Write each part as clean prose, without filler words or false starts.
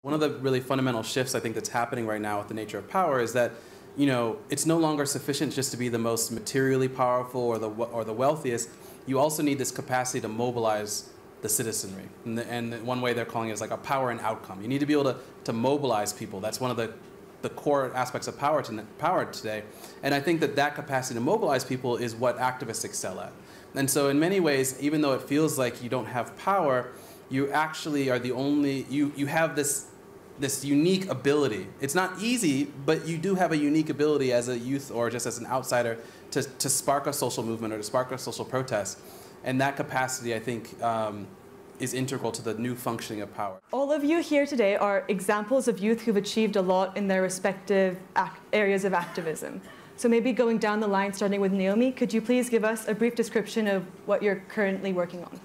One of the really fundamental shifts I think that's happening right now with the nature of power is that, it's no longer sufficient just to be the most materially powerful or the wealthiest. You also need this capacity to mobilize the citizenry. And one way they're calling it is like a power and outcome. You need to be able to mobilize people. That's one of the core aspects of power today. And I think that capacity to mobilize people is what activists excel at. And so in many ways, even though it feels like you don't have power, you actually are the only, you have this unique ability. It's not easy, but you do have a unique ability as a youth or just as an outsider to spark a social movement or to spark a social protest. And that capacity, I think, is integral to the new functioning of power. All of you here today are examples of youth who've achieved a lot in their respective areas of activism. So maybe going down the line, starting with Naomi, could you please give us a brief description of what you're currently working on?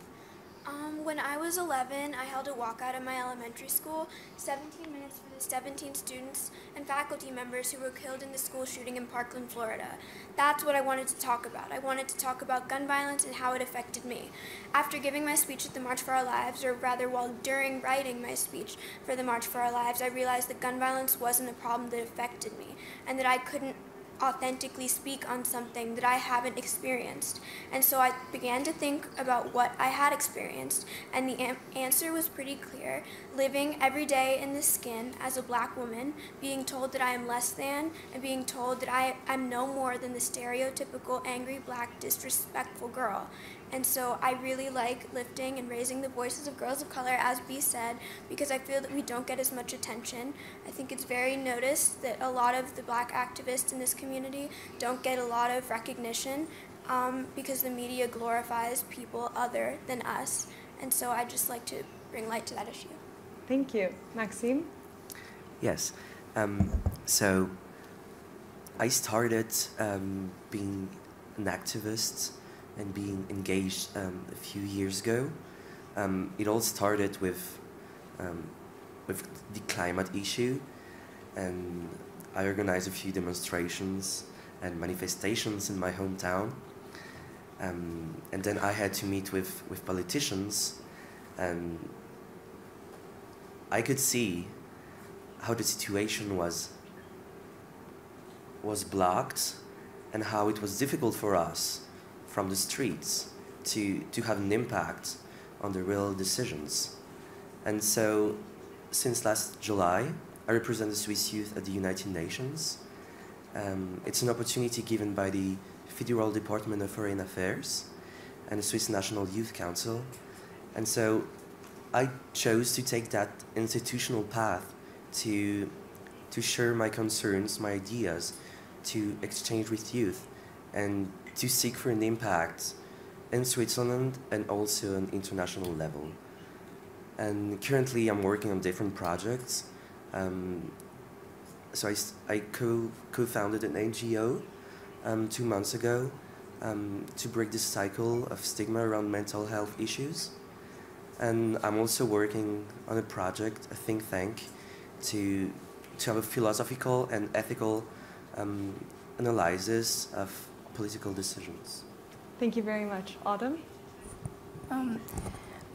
When I was 11, I held a walkout at my elementary school, 17 minutes for the 17 students and faculty members who were killed in the school shooting in Parkland, Florida. That's what I wanted to talk about. I wanted to talk about gun violence and how it affected me. After giving my speech at the March for Our Lives, or rather during writing my speech for the March for Our Lives, I realized that gun violence wasn't a problem that affected me and that I couldn't authentically speak on something that I haven't experienced. And so I began to think about what I had experienced, and the answer was pretty clear. Living every day in this skin as a black woman, being told that I am less than, and being told that I'm no more than the stereotypical angry black disrespectful girl. And so I really like lifting and raising the voices of girls of color, as B said, because I feel that we don't get as much attention. I think it's very noticed that a lot of the black activists in this community don't get a lot of recognition because the media glorifies people other than us. And so I just like to bring light to that issue. Thank you. Maxime? Yes. So I started being an activist and being engaged a few years ago. It all started with the climate issue, and I organized a few demonstrations and manifestations in my hometown. And then I had to meet with politicians, and I could see how the situation was blocked and how it was difficult for us from the streets to have an impact on the real decisions. And so since last July, I represent the Swiss youth at the United Nations. It's an opportunity given by the Federal Department of Foreign Affairs and the Swiss National Youth Council. And so I chose to take that institutional path to share my concerns, my ideas, to exchange with youth, and to seek for an impact in Switzerland and also on international level. And currently I'm working on different projects. So I co-founded an NGO 2 months ago to break the cycle of stigma around mental health issues. And I'm also working on a project, a think tank, to have a philosophical and ethical analysis of political decisions. Thank you very much. Autumn?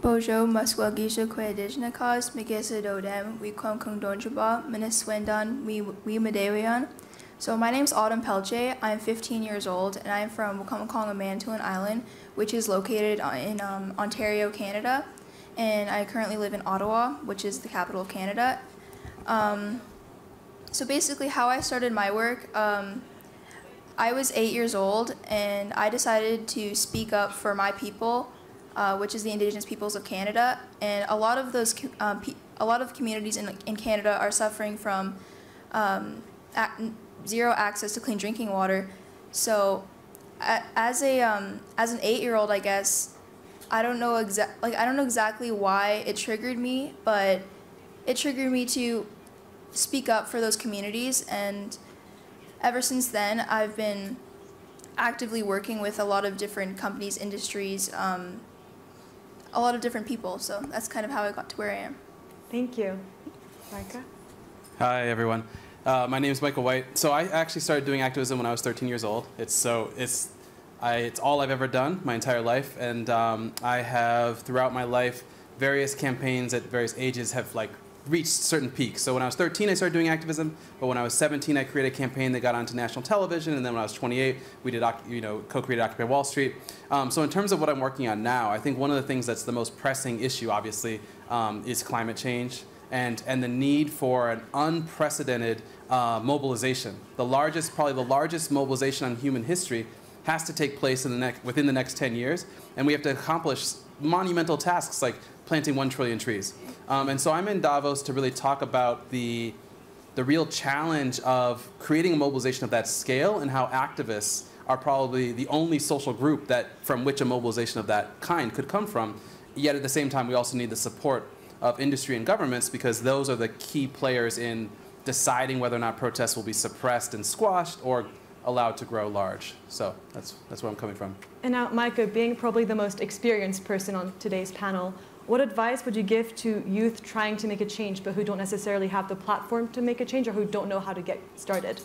Bojo Muswagi Kwedijna cause Megesa Dodem, we Kwam Kungdonjaba, Miniswendan, we Medewian. So my name's Autumn Pelche. I'm 15 years old, and I'm from Wakumakonga Manitoulin Island, which is located in Ontario, Canada. And I currently live in Ottawa, which is the capital of Canada. So basically how I started my work, I was 8 years old, and I decided to speak up for my people, which is the Indigenous peoples of Canada. And a lot of those, a lot of communities in Canada are suffering from zero access to clean drinking water. So, as an 8-year-old, I guess, I don't know exactly why it triggered me, but it triggered me to speak up for those communities. And ever since then, I've been actively working with a lot of different companies, industries, a lot of different people. So that's kind of how I got to where I am. Thank you. Micah? Hi, everyone. My name is Michael White. So I actually started doing activism when I was 13 years old. It's all I've ever done my entire life, and I have throughout my life various campaigns at various ages have reached certain peaks. So when I was 13, I started doing activism, but when I was 17, I created a campaign that got onto national television, and then when I was 28, we did, co-created Occupy Wall Street. So in terms of what I'm working on now, I think one of the things that's the most pressing issue, obviously, is climate change and the need for an unprecedented mobilization. Probably the largest mobilization on human history has to take place within the next 10 years, and we have to accomplish monumental tasks like planting 1 trillion trees. And so I'm in Davos to really talk about the real challenge of creating a mobilization of that scale and how activists are probably the only social group from which a mobilization of that kind could come from. Yet at the same time, we also need the support of industry and governments, because those are the key players in deciding whether or not protests will be suppressed and squashed or allowed to grow large. So that's where I'm coming from. And now, Micah, being probably the most experienced person on today's panel, what advice would you give to youth trying to make a change but who don't necessarily have the platform to make a change or who don't know how to get started?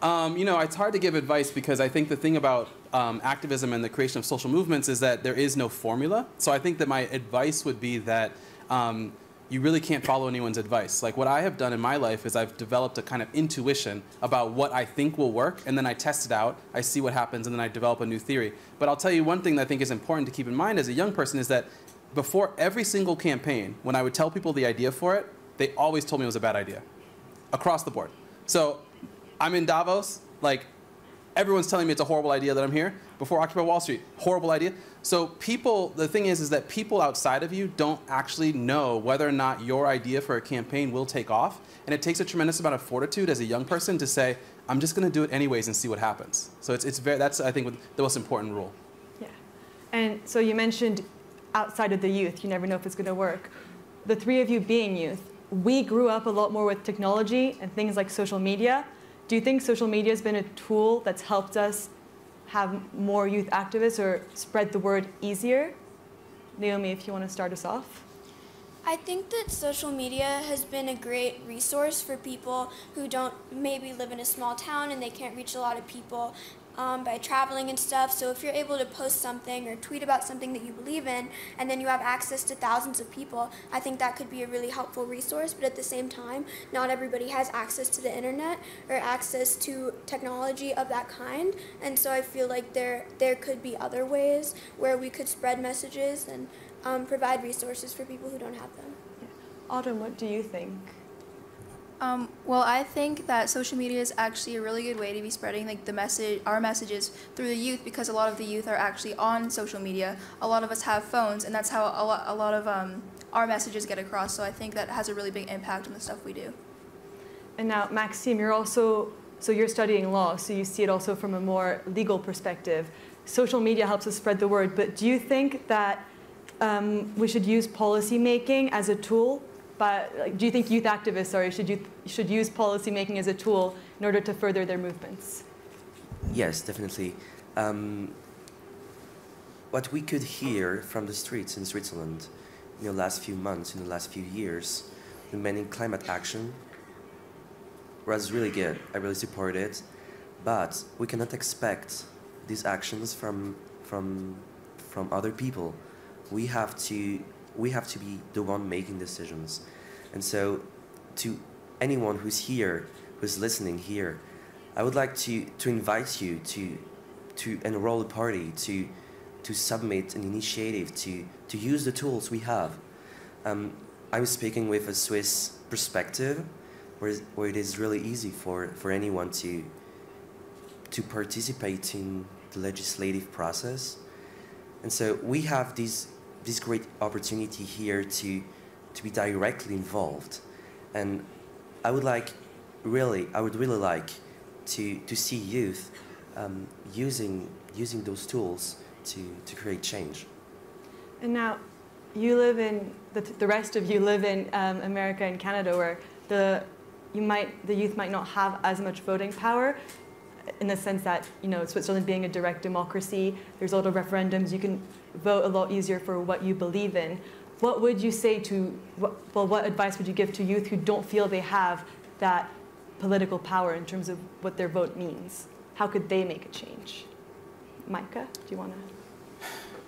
It's hard to give advice because I think the thing about activism and the creation of social movements is that there is no formula. So I think that my advice would be that you really can't follow anyone's advice. Like what I have done in my life is I've developed a kind of intuition about what I think will work, and then I test it out, I see what happens, and then I develop a new theory. But I'll tell you one thing that I think is important to keep in mind as a young person is that before every single campaign, when I would tell people the idea for it, they always told me it was a bad idea, across the board. So I'm in Davos, like everyone's telling me it's a horrible idea that I'm here. Before Occupy Wall Street, horrible idea. So the thing is that people outside of you don't actually know whether or not your idea for a campaign will take off. And it takes a tremendous amount of fortitude as a young person to say, I'm just going to do it anyways and see what happens. So that's, I think, the most important rule. Yeah. And so you mentioned outside of the youth, you never know if it's going to work. The three of you being youth, we grew up a lot more with technology and things like social media. Do you think social media has been a tool that's helped us have more youth activists or spread the word easier? Naomi, if you want to start us off. I think that social media has been a great resource for people who don't maybe live in a small town and they can't reach a lot of people by traveling and stuff. So if you're able to post something or tweet about something that you believe in, and then you have access to thousands of people, I think that could be a really helpful resource. But at the same time, not everybody has access to the internet or access to technology of that kind. And so I feel like there could be other ways where we could spread messages and provide resources for people who don't have them. Autumn, what do you think? Well, I think that social media is actually a really good way to be spreading our messages through the youth, because a lot of the youth are actually on social media. A lot of us have phones, and that's how a lot of our messages get across. So I think that has a really big impact on the stuff we do. And now, Maxime, you're studying law, so you see it also from a more legal perspective. Social media helps us spread the word, but do you think that we should use policy making as a tool? But do you think youth activists should use policy making as a tool in order to further their movements? Yes, definitely. What we could hear from the streets in Switzerland in the last few months, in the last few years, demanding climate action was really good. I really support it. But we cannot expect these actions from other people. We have to be the one making decisions. And so to anyone who's here, who's listening here, I would like to invite you to enroll a party, to submit an initiative, to use the tools we have. I'm speaking with a Swiss perspective, where it is really easy for anyone to participate in the legislative process. And so we have this great opportunity here to be directly involved, and I would really like to see youth using those tools to create change. And now, you live in the rest of you live in America and Canada, where the youth might not have as much voting power, in the sense that, Switzerland being a direct democracy, there's a lot of referendums, you can vote a lot easier for what you believe in. What would you say what advice would you give to youth who don't feel they have that political power in terms of what their vote means? How could they make a change? Micah, do you want to?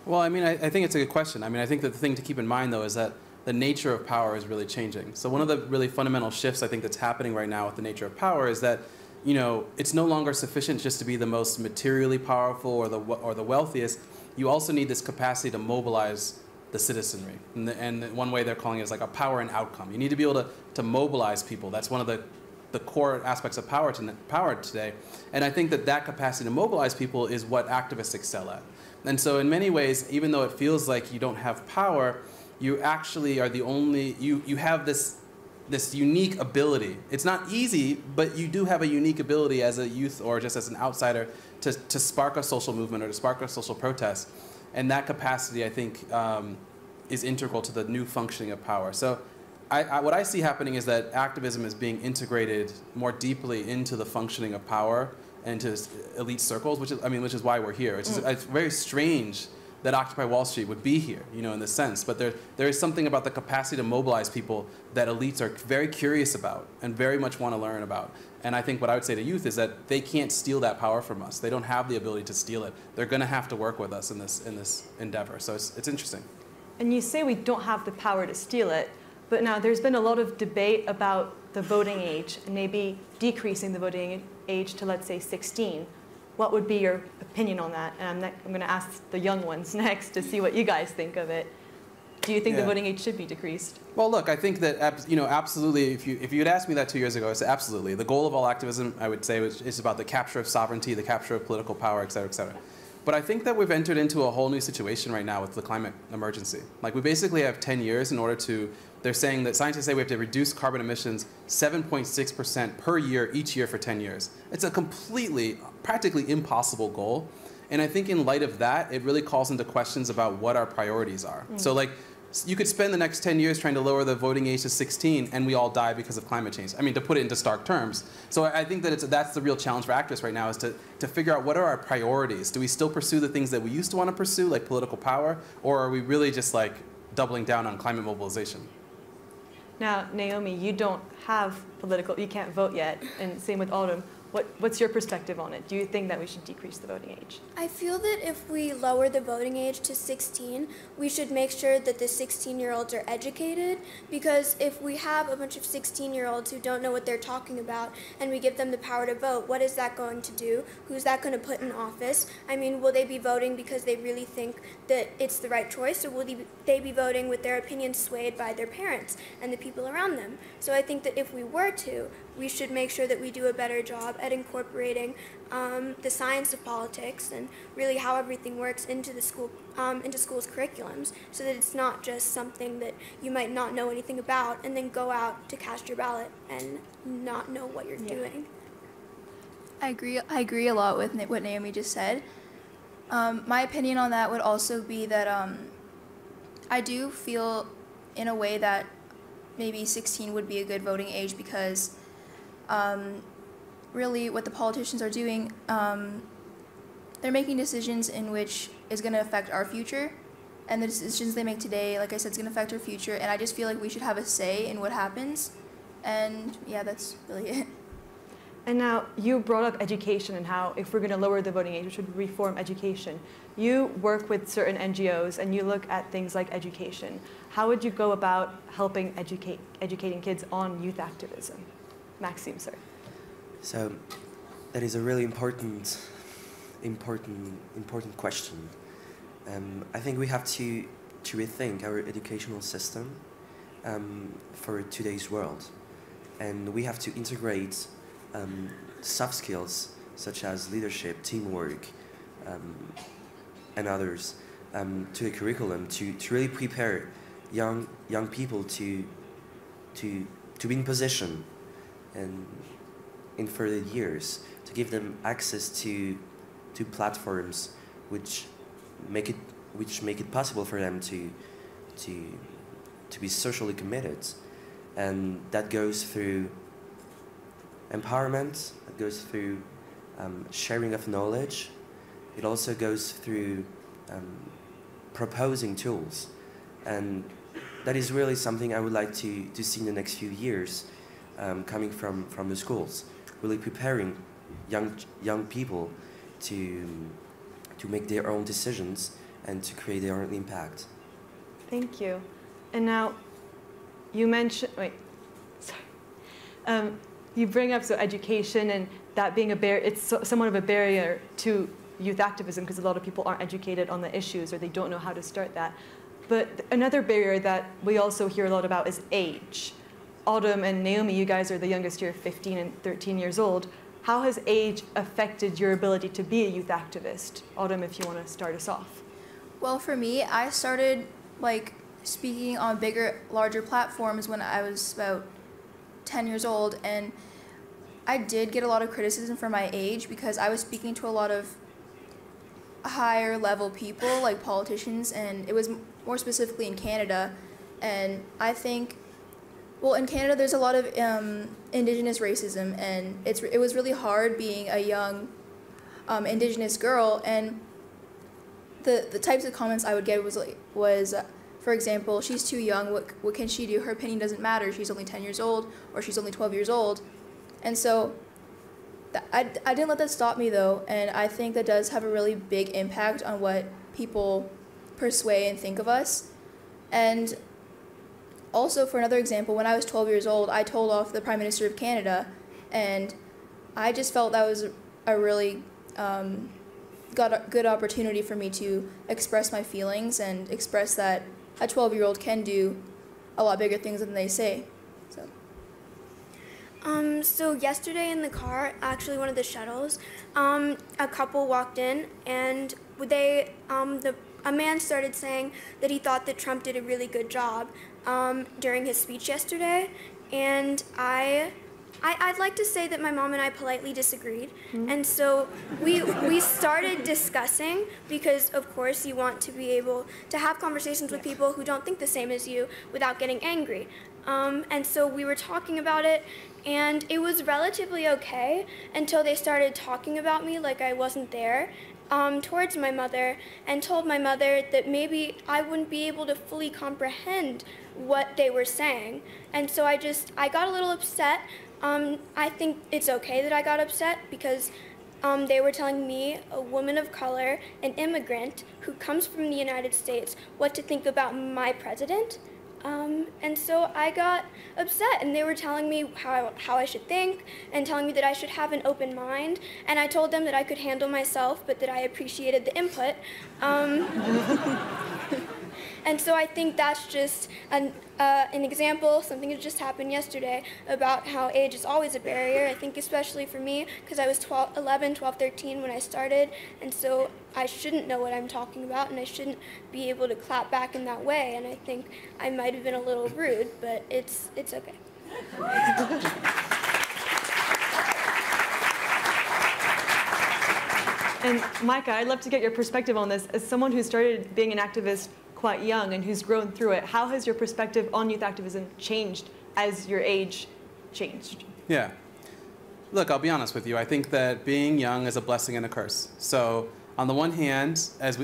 Well, I think it's a good question. I think that the thing to keep in mind, though, is that the nature of power is really changing. So one of the really fundamental shifts I think that's happening right now with the nature of power is that, it's no longer sufficient just to be the most materially powerful or the wealthiest. You also need this capacity to mobilize the citizenry. And one way they're calling it is like a power and outcome. You need to be able to mobilize people. That's one of the core aspects of power today. And I think that capacity to mobilize people is what activists excel at. And so in many ways, even though it feels like you don't have power, you actually are the only, you have this unique ability. It's not easy, but you do have a unique ability as a youth or just as an outsider to spark a social movement or to spark a social protest. And that capacity, I think, is integral to the new functioning of power. So what I see happening is that activism is being integrated more deeply into the functioning of power and to elite circles, which is why we're here. It's very strange that Occupy Wall Street would be here, in this sense. But there is something about the capacity to mobilize people that elites are very curious about and very much want to learn about. And I think what I would say to youth is that they can't steal that power from us. They don't have the ability to steal it. They're going to have to work with us in this endeavor. So it's interesting. And you say we don't have the power to steal it, but now there's been a lot of debate about the voting age and maybe decreasing the voting age to, let's say, 16. What would be your opinion on that? And I'm going to ask the young ones next to see what you guys think of it. Do you think the voting age should be decreased? Well, look, I think that absolutely. If you had asked me that 2 years ago, I said absolutely. The goal of all activism, I would say, is about the capture of sovereignty, the capture of political power, et cetera, et cetera. But I think that we've entered into a whole new situation right now with the climate emergency. Like, we basically have 10 years in order to. They're saying that scientists say we have to reduce carbon emissions 7.6% per year each year for 10 years. It's a practically impossible goal. And I think in light of that, it really calls into questions about what our priorities are. So like, you could spend the next 10 years trying to lower the voting age to 16 and we all die because of climate change. I mean, to put it into stark terms. So I think that that's the real challenge for activists right now, is to figure out what are our priorities. Do we still pursue the things that we used to want to pursue, like political power, or are we really just like doubling down on climate mobilization? Now, Naomi, you don't have you can't vote yet, and same with Autumn. What's your perspective on it? Do you think that we should decrease the voting age? I feel that if we lower the voting age to 16, we should make sure that the 16-year-olds are educated, because if we have a bunch of 16-year-olds who don't know what they're talking about and we give them the power to vote, what is that going to do? Who's that going to put in office? I mean, will they be voting because they really think that it's the right choice, or will they be voting with their opinions swayed by their parents and the people around them? So I think that if we were to, we should make sure that we do a better job at incorporating the science of politics and really how everything works into schools' curriculums, so that it's not just something that you might not know anything about and then go out to cast your ballot and not know what you're doing. I agree a lot with what Naomi just said. My opinion on that would also be that I do feel in a way that maybe 16 would be a good voting age, because really what the politicians are doing, they're making decisions in which is going to affect our future, and the decisions they make today, like I said, is going to affect our future, and I just feel like we should have a say in what happens, and yeah, that's really it. And now, you brought up education and how if we're going to lower the voting age, we should reform education. You work with certain NGOs and you look at things like education. How would you go about helping educating kids on youth activism? Maxime, sir. So that is a really important question. I think we have to rethink our educational system for today's world, and we have to integrate soft skills such as leadership, teamwork, and others to the curriculum to really prepare young people to be in position and in further years, to give them access to platforms which make it possible for them to be socially committed, and that goes through empowerment, it goes through sharing of knowledge, it also goes through proposing tools, and that is really something I would like to see in the next few years, coming from the schools, really preparing young people to make their own decisions and to create their own impact. Thank you. And now, you mentioned, wait, sorry. You bring up education and that being a barrier, it's somewhat of a barrier to youth activism because a lot of people aren't educated on the issues or they don't know how to start that. But another barrier that we also hear a lot about is age. Autumn and Naomi, you guys are the youngest here, 15 and 13 years old. How has age affected your ability to be a youth activist? Autumn, if you want to start us off. Well, for me, I started speaking on bigger, larger platforms when I was about 10 years old, and I did get a lot of criticism for my age because I was speaking to a lot of higher level people, like politicians, and it was more specifically in Canada. And I think, well, in Canada there's a lot of Indigenous racism, and it was really hard being a young Indigenous girl, and the types of comments I would get was for example, she's too young, what can she do? Her opinion doesn't matter, she's only 10 years old, or she's only 12 years old. And so I didn't let that stop me, though, and I think that does have a really big impact on what people persuade and think of us. And also, for another example, when I was 12 years old, I told off the Prime Minister of Canada, and I just felt that was a really good opportunity for me to express my feelings and express that a 12-year-old can do a lot bigger things than they say. So yesterday in the car, actually one of the shuttles, a couple walked in, and a man started saying that he thought that Trump did a really good job during his speech yesterday, and I'd like to say that my mom and I politely disagreed, and so we started discussing, because of course you want to be able to have conversations with people who don't think the same as you without getting angry. And so we were talking about it, and it was relatively okay until they started talking about me like I wasn't there towards my mother, and told my mother that maybe I wouldn't be able to fully comprehend what they were saying. And so I got a little upset. I think it's okay that I got upset because they were telling me, a woman of color, an immigrant who comes from the United States, what to think about my president. And so I got upset, and they were telling me how I should think and telling me that I should have an open mind, and I told them that I could handle myself but that I appreciated the input. And so I think that's just an example, something that just happened yesterday, about how age is always a barrier. I think especially for me, because I was 11, 12, 13 when I started, and so I shouldn't know what I'm talking about, and I shouldn't be able to clap back in that way, and I think I might have been a little rude, but it's okay. And Micah, I'd love to get your perspective on this. As someone who started being an activist quite young and who's grown through it, how has your perspective on youth activism changed as your age changed? Yeah. Look, I'll be honest with you. I think that being young is a blessing and a curse. So on the one hand, as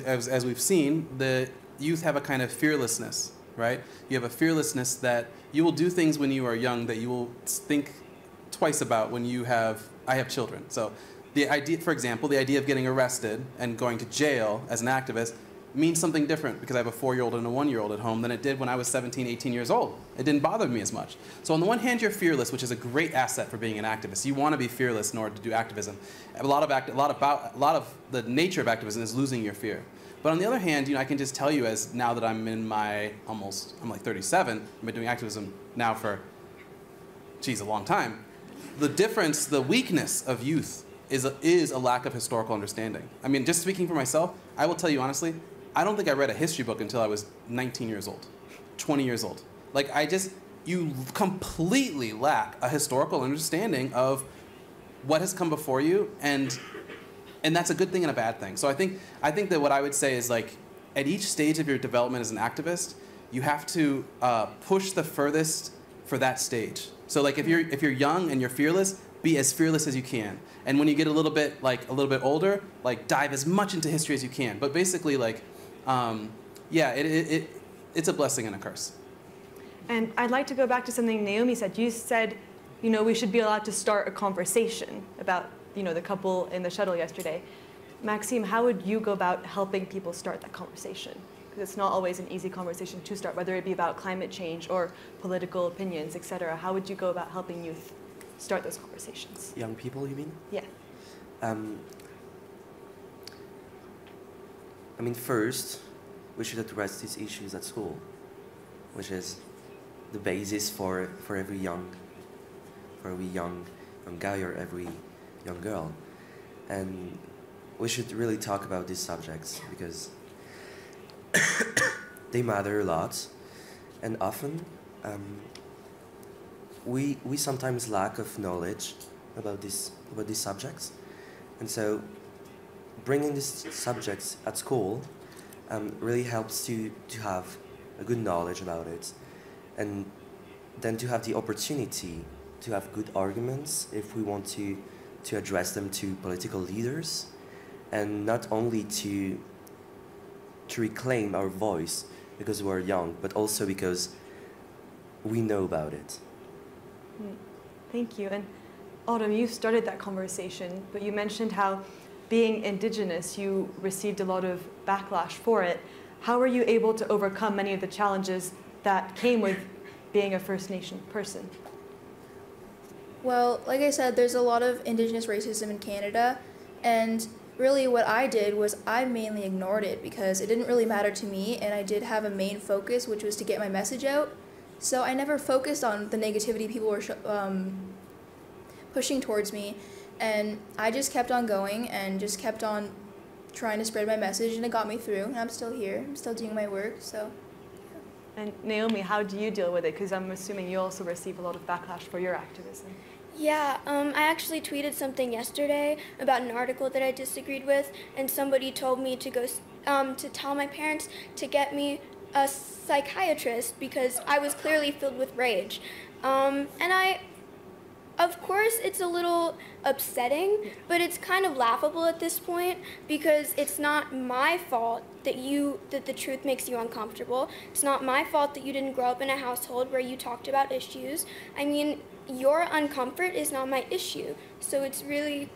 we've seen, the youth have a kind of fearlessness, right? You have a fearlessness that you will do things when you are young that you will think twice about when I have children. So the idea, for example, the idea of getting arrested and going to jail as an activist means something different because I have a 4-year-old and a 1-year-old at home than it did when I was 17, 18 years old. It didn't bother me as much. So on the one hand, you're fearless, which is a great asset for being an activist. You want to be fearless in order to do activism. A lot of the nature of activism is losing your fear. But on the other hand, I can just tell you, as now that I'm in my I'm like 37, I've been doing activism now for, a long time. The difference, the weakness of youth is a lack of historical understanding. I mean, just speaking for myself, I will tell you honestly, I don't think I read a history book until I was 19 years old, 20 years old. You completely lack a historical understanding of what has come before you, and that's a good thing and a bad thing. So I think that what I would say is, at each stage of your development as an activist, you have to push the furthest for that stage. So if you're young and you're fearless, be as fearless as you can. And when you get a little bit older, dive as much into history as you can. But basically, it's a blessing and a curse. And I'd like to go back to something Naomi said. You said, we should be allowed to start a conversation about, the couple in the shuttle yesterday. Maxime, how would you go about helping people start that conversation? Because it's not always an easy conversation to start, whether it be about climate change or political opinions, etc. How would you go about helping youth start those conversations? Young people, you mean? Yeah. I mean, first, we should address these issues at school, which is the basis for every young guy or every young girl. And we should really talk about these subjects because they matter a lot, and often we sometimes lack of knowledge about these subjects, and so bringing these subjects at school really helps to have a good knowledge about it, and then to have the opportunity to have good arguments if we want to address them to political leaders, and not only to reclaim our voice because we're young, but also because we know about it. Thank you. And Autumn, you started that conversation, but you mentioned how being Indigenous, you received a lot of backlash for it. How were you able to overcome many of the challenges that came with being a First Nation person? Well, like I said, there's a lot of Indigenous racism in Canada, and really what I did was I mainly ignored it because it didn't really matter to me, and I did have a main focus, which was to get my message out. So I never focused on the negativity people were pushing towards me, and I just kept on going and just kept on trying to spread my message, and it got me through, and I'm still here. I'm still doing my work, so. And Naomi, how do you deal with it? Because I'm assuming you also receive a lot of backlash for your activism. Yeah, I actually tweeted something yesterday about an article that I disagreed with, and somebody told me to go to tell my parents to get me a psychiatrist because I was clearly filled with rage. Of course, it's a little upsetting, but it's kind of laughable at this point because it's not my fault that the truth makes you uncomfortable. It's not my fault that you didn't grow up in a household where you talked about issues. I mean, your uncomfort is not my issue. So it's really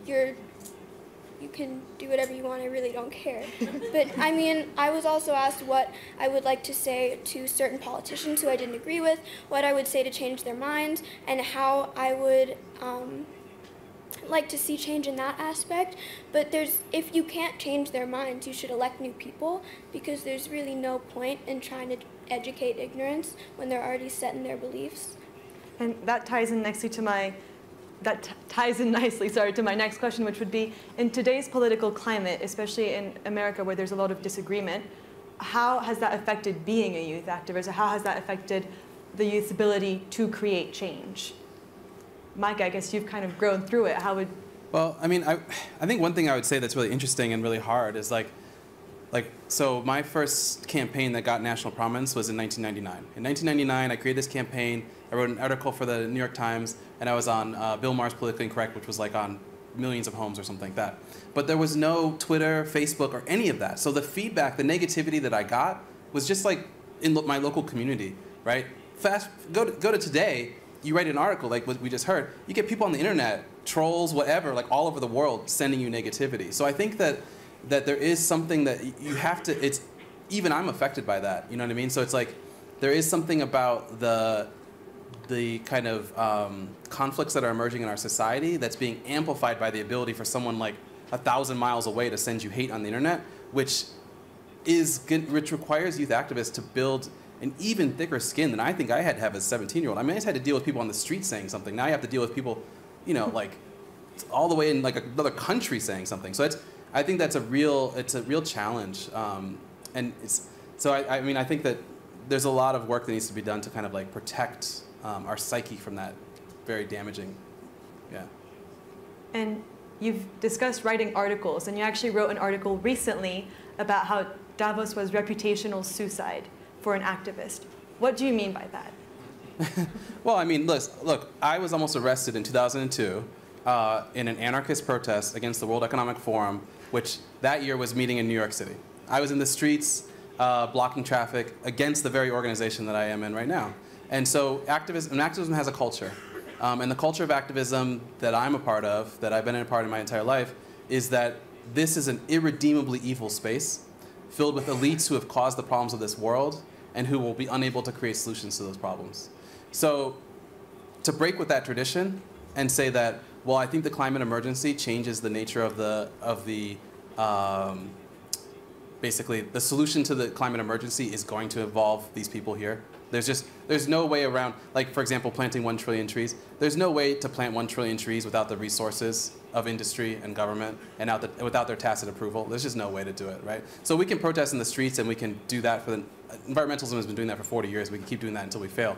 you can do whatever you want, I really don't care. But I mean, I was also asked what I would like to say to certain politicians who I didn't agree with, what I would say to change their minds, and how I would like to see change in that aspect. But if you can't change their minds, you should elect new people, because there's really no point in trying to educate ignorance when they're already set in their beliefs. And that ties in nicely to my next question, which would be, in today's political climate, especially in America where there's a lot of disagreement, how has that affected being a youth activist, or how has that affected the youth's ability to create change? Mike, I guess you've kind of grown through it. How would... Well, I mean, I think one thing I would say that's really interesting and really hard is so my first campaign that got national prominence was in 1999. In 1999, I created this campaign. I wrote an article for the New York Times, and I was on Bill Maher's Politically Incorrect, which was like on millions of homes or something like that. But there was no Twitter, Facebook, or any of that. So the feedback, the negativity that I got was just like in my local community, right? Go to today, you write an article like what we just heard, you get people on the internet, trolls, whatever, like all over the world sending you negativity. So I think that there is something that you have to, even I'm affected by that, you know what I mean? So it's like, there is something about the kind of conflicts that are emerging in our society that's being amplified by the ability for someone like 1,000 miles away to send you hate on the internet, which requires youth activists to build an even thicker skin than I think I had to have as a 17-year-old. I mean, I just had to deal with people on the street saying something. Now you have to deal with people, you know, like all the way in like another country saying something. So I think that's a real challenge. I mean, I think that there's a lot of work that needs to be done to kind of like protect our psyche from that very damaging, yeah. And you've discussed writing articles, and you actually wrote an article recently about how Davos was reputational suicide for an activist. What do you mean by that? Well, I mean, look, I was almost arrested in 2002 in an anarchist protest against the World Economic Forum, which that year was meeting in New York City. I was in the streets blocking traffic against the very organization that I am in right now. And so activism has a culture. And the culture of activism that I'm a part of, that I've been a part of my entire life, is that this is an irredeemably evil space. filled with elites who have caused the problems of this world and who will be unable to create solutions to those problems. So to break with that tradition and say that, well, I think the climate emergency changes the nature of basically the solution to the climate emergency is going to involve these people here. There's no way around, like for example, planting 1 trillion trees. There's no way to plant 1 trillion trees without the resources of industry and government and without their tacit approval. There's just no way to do it, right? So we can protest in the streets and we can do that environmentalism has been doing that for 40 years. We can keep doing that until we fail.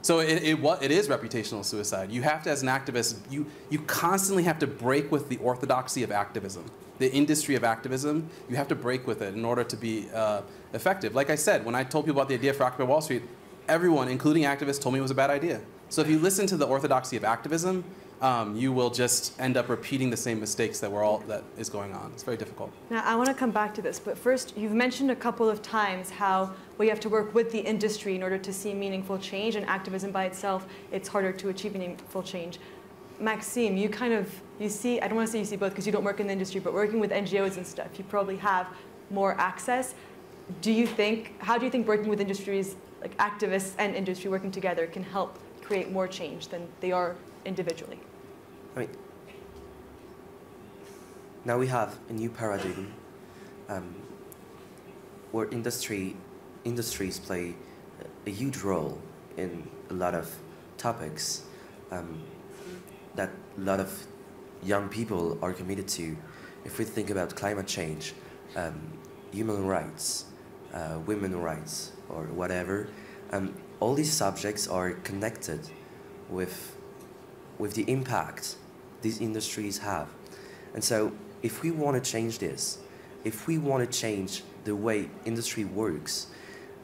So it is reputational suicide. You have to, as an activist, you constantly have to break with the orthodoxy of activism, the industry of activism. You have to break with it in order to be effective. Like I said, when I told people about the idea for Occupy Wall Street, everyone, including activists, told me it was a bad idea. So if you listen to the orthodoxy of activism, you will just end up repeating the same mistakes that is going on. It's very difficult. Now, I want to come back to this, but first, you've mentioned a couple of times how we have to work with the industry in order to see meaningful change, and activism by itself, it's harder to achieve meaningful change. Maxime, you see, I don't want to say you see both because you don't work in the industry, but working with NGOs and stuff, you probably have more access. How do you think working with industries, like activists and industry working together, can help create more change than they are individually? I mean, now we have a new paradigm where industries play a huge role in a lot of topics that a lot of young people are committed to. If we think about climate change, human rights, women's rights, or whatever, all these subjects are connected with the impact these industries have. And so if we want to change this, if we want to change the way industry works,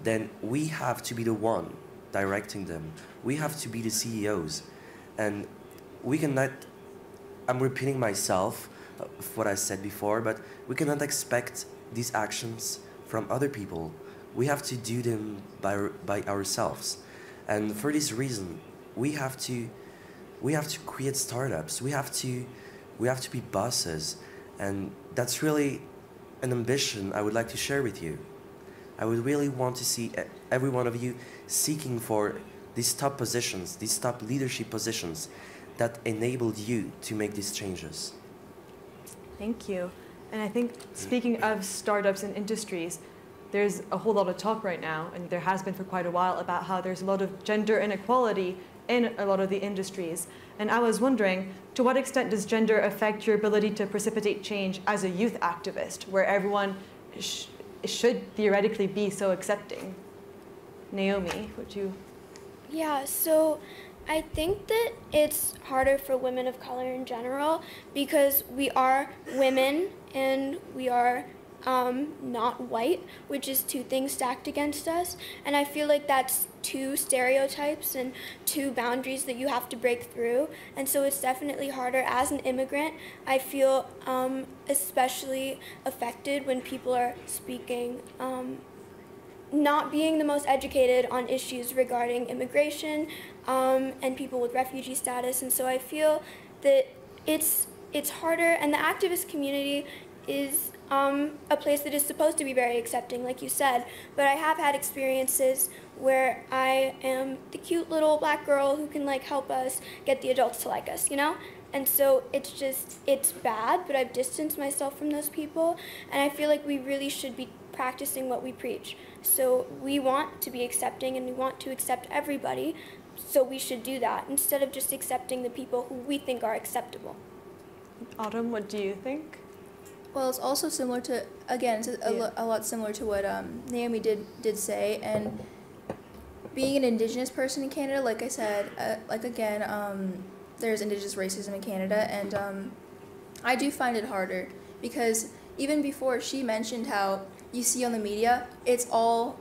then we have to be the one directing them. We have to be the CEOs. And we cannot, I'm repeating myself of what I said before, but we cannot expect these actions from other people. We have to do them by ourselves. And for this reason, we have to create startups. We have to be bosses, and that's really an ambition I would like to share with you. I would really want to see every one of you seeking for these top positions, these top leadership positions that enabled you to make these changes. Thank you. And I think, speaking of startups and industries, there's a whole lot of talk right now, and there has been for quite a while, about how there's a lot of gender inequality in a lot of the industries. And I was wondering, to what extent does gender affect your ability to precipitate change as a youth activist, where everyone should theoretically be so accepting? Naomi, would you? Yeah, so I think that it's harder for women of color in general because we are women and we are not white, which is two things stacked against us. And I feel like that's two stereotypes and two boundaries that you have to break through. And so it's definitely harder. As an immigrant, I feel especially affected when people are speaking, not being the most educated on issues regarding immigration and people with refugee status. And so I feel that it's harder, and the activist community is a place that is supposed to be very accepting, like you said, but I have had experiences where I am the cute little black girl who can like help us get the adults to like us, you know? And so it's bad, but I've distanced myself from those people, and I feel like we really should be practicing what we preach. So we want to be accepting and we want to accept everybody, so we should do that instead of just accepting the people who we think are acceptable. Autumn, what do you think? Well, it's also similar to, again, it's a lot similar to what Naomi did say, and being an Indigenous person in Canada, like I said, there's Indigenous racism in Canada, and I do find it harder because even before she mentioned how you see on the media, it's all,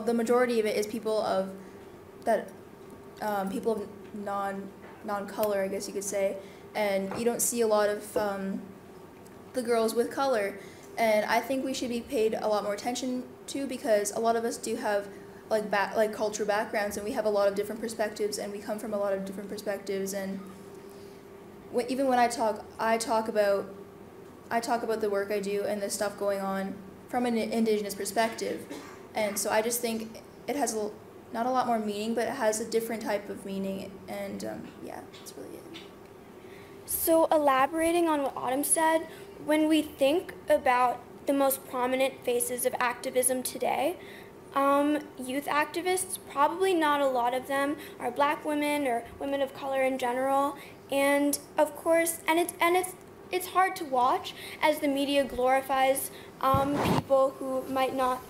the majority of it is people of non-color, I guess you could say, and you don't see a lot of the girls with color, and I think we should be paid a lot more attention to, because a lot of us do have like cultural backgrounds, and we have a lot of different perspectives, and we come from a lot of different perspectives, and even when I talk about the work I do and the stuff going on from an indigenous perspective. And so I just think it has not a lot more meaning, but it has a different type of meaning. And yeah, that's really it. So elaborating on what Autumn said, when we think about the most prominent faces of activism today, youth activists, probably not a lot of them are Black women or women of color in general. And of course, it's hard to watch as the media glorifies people who might not,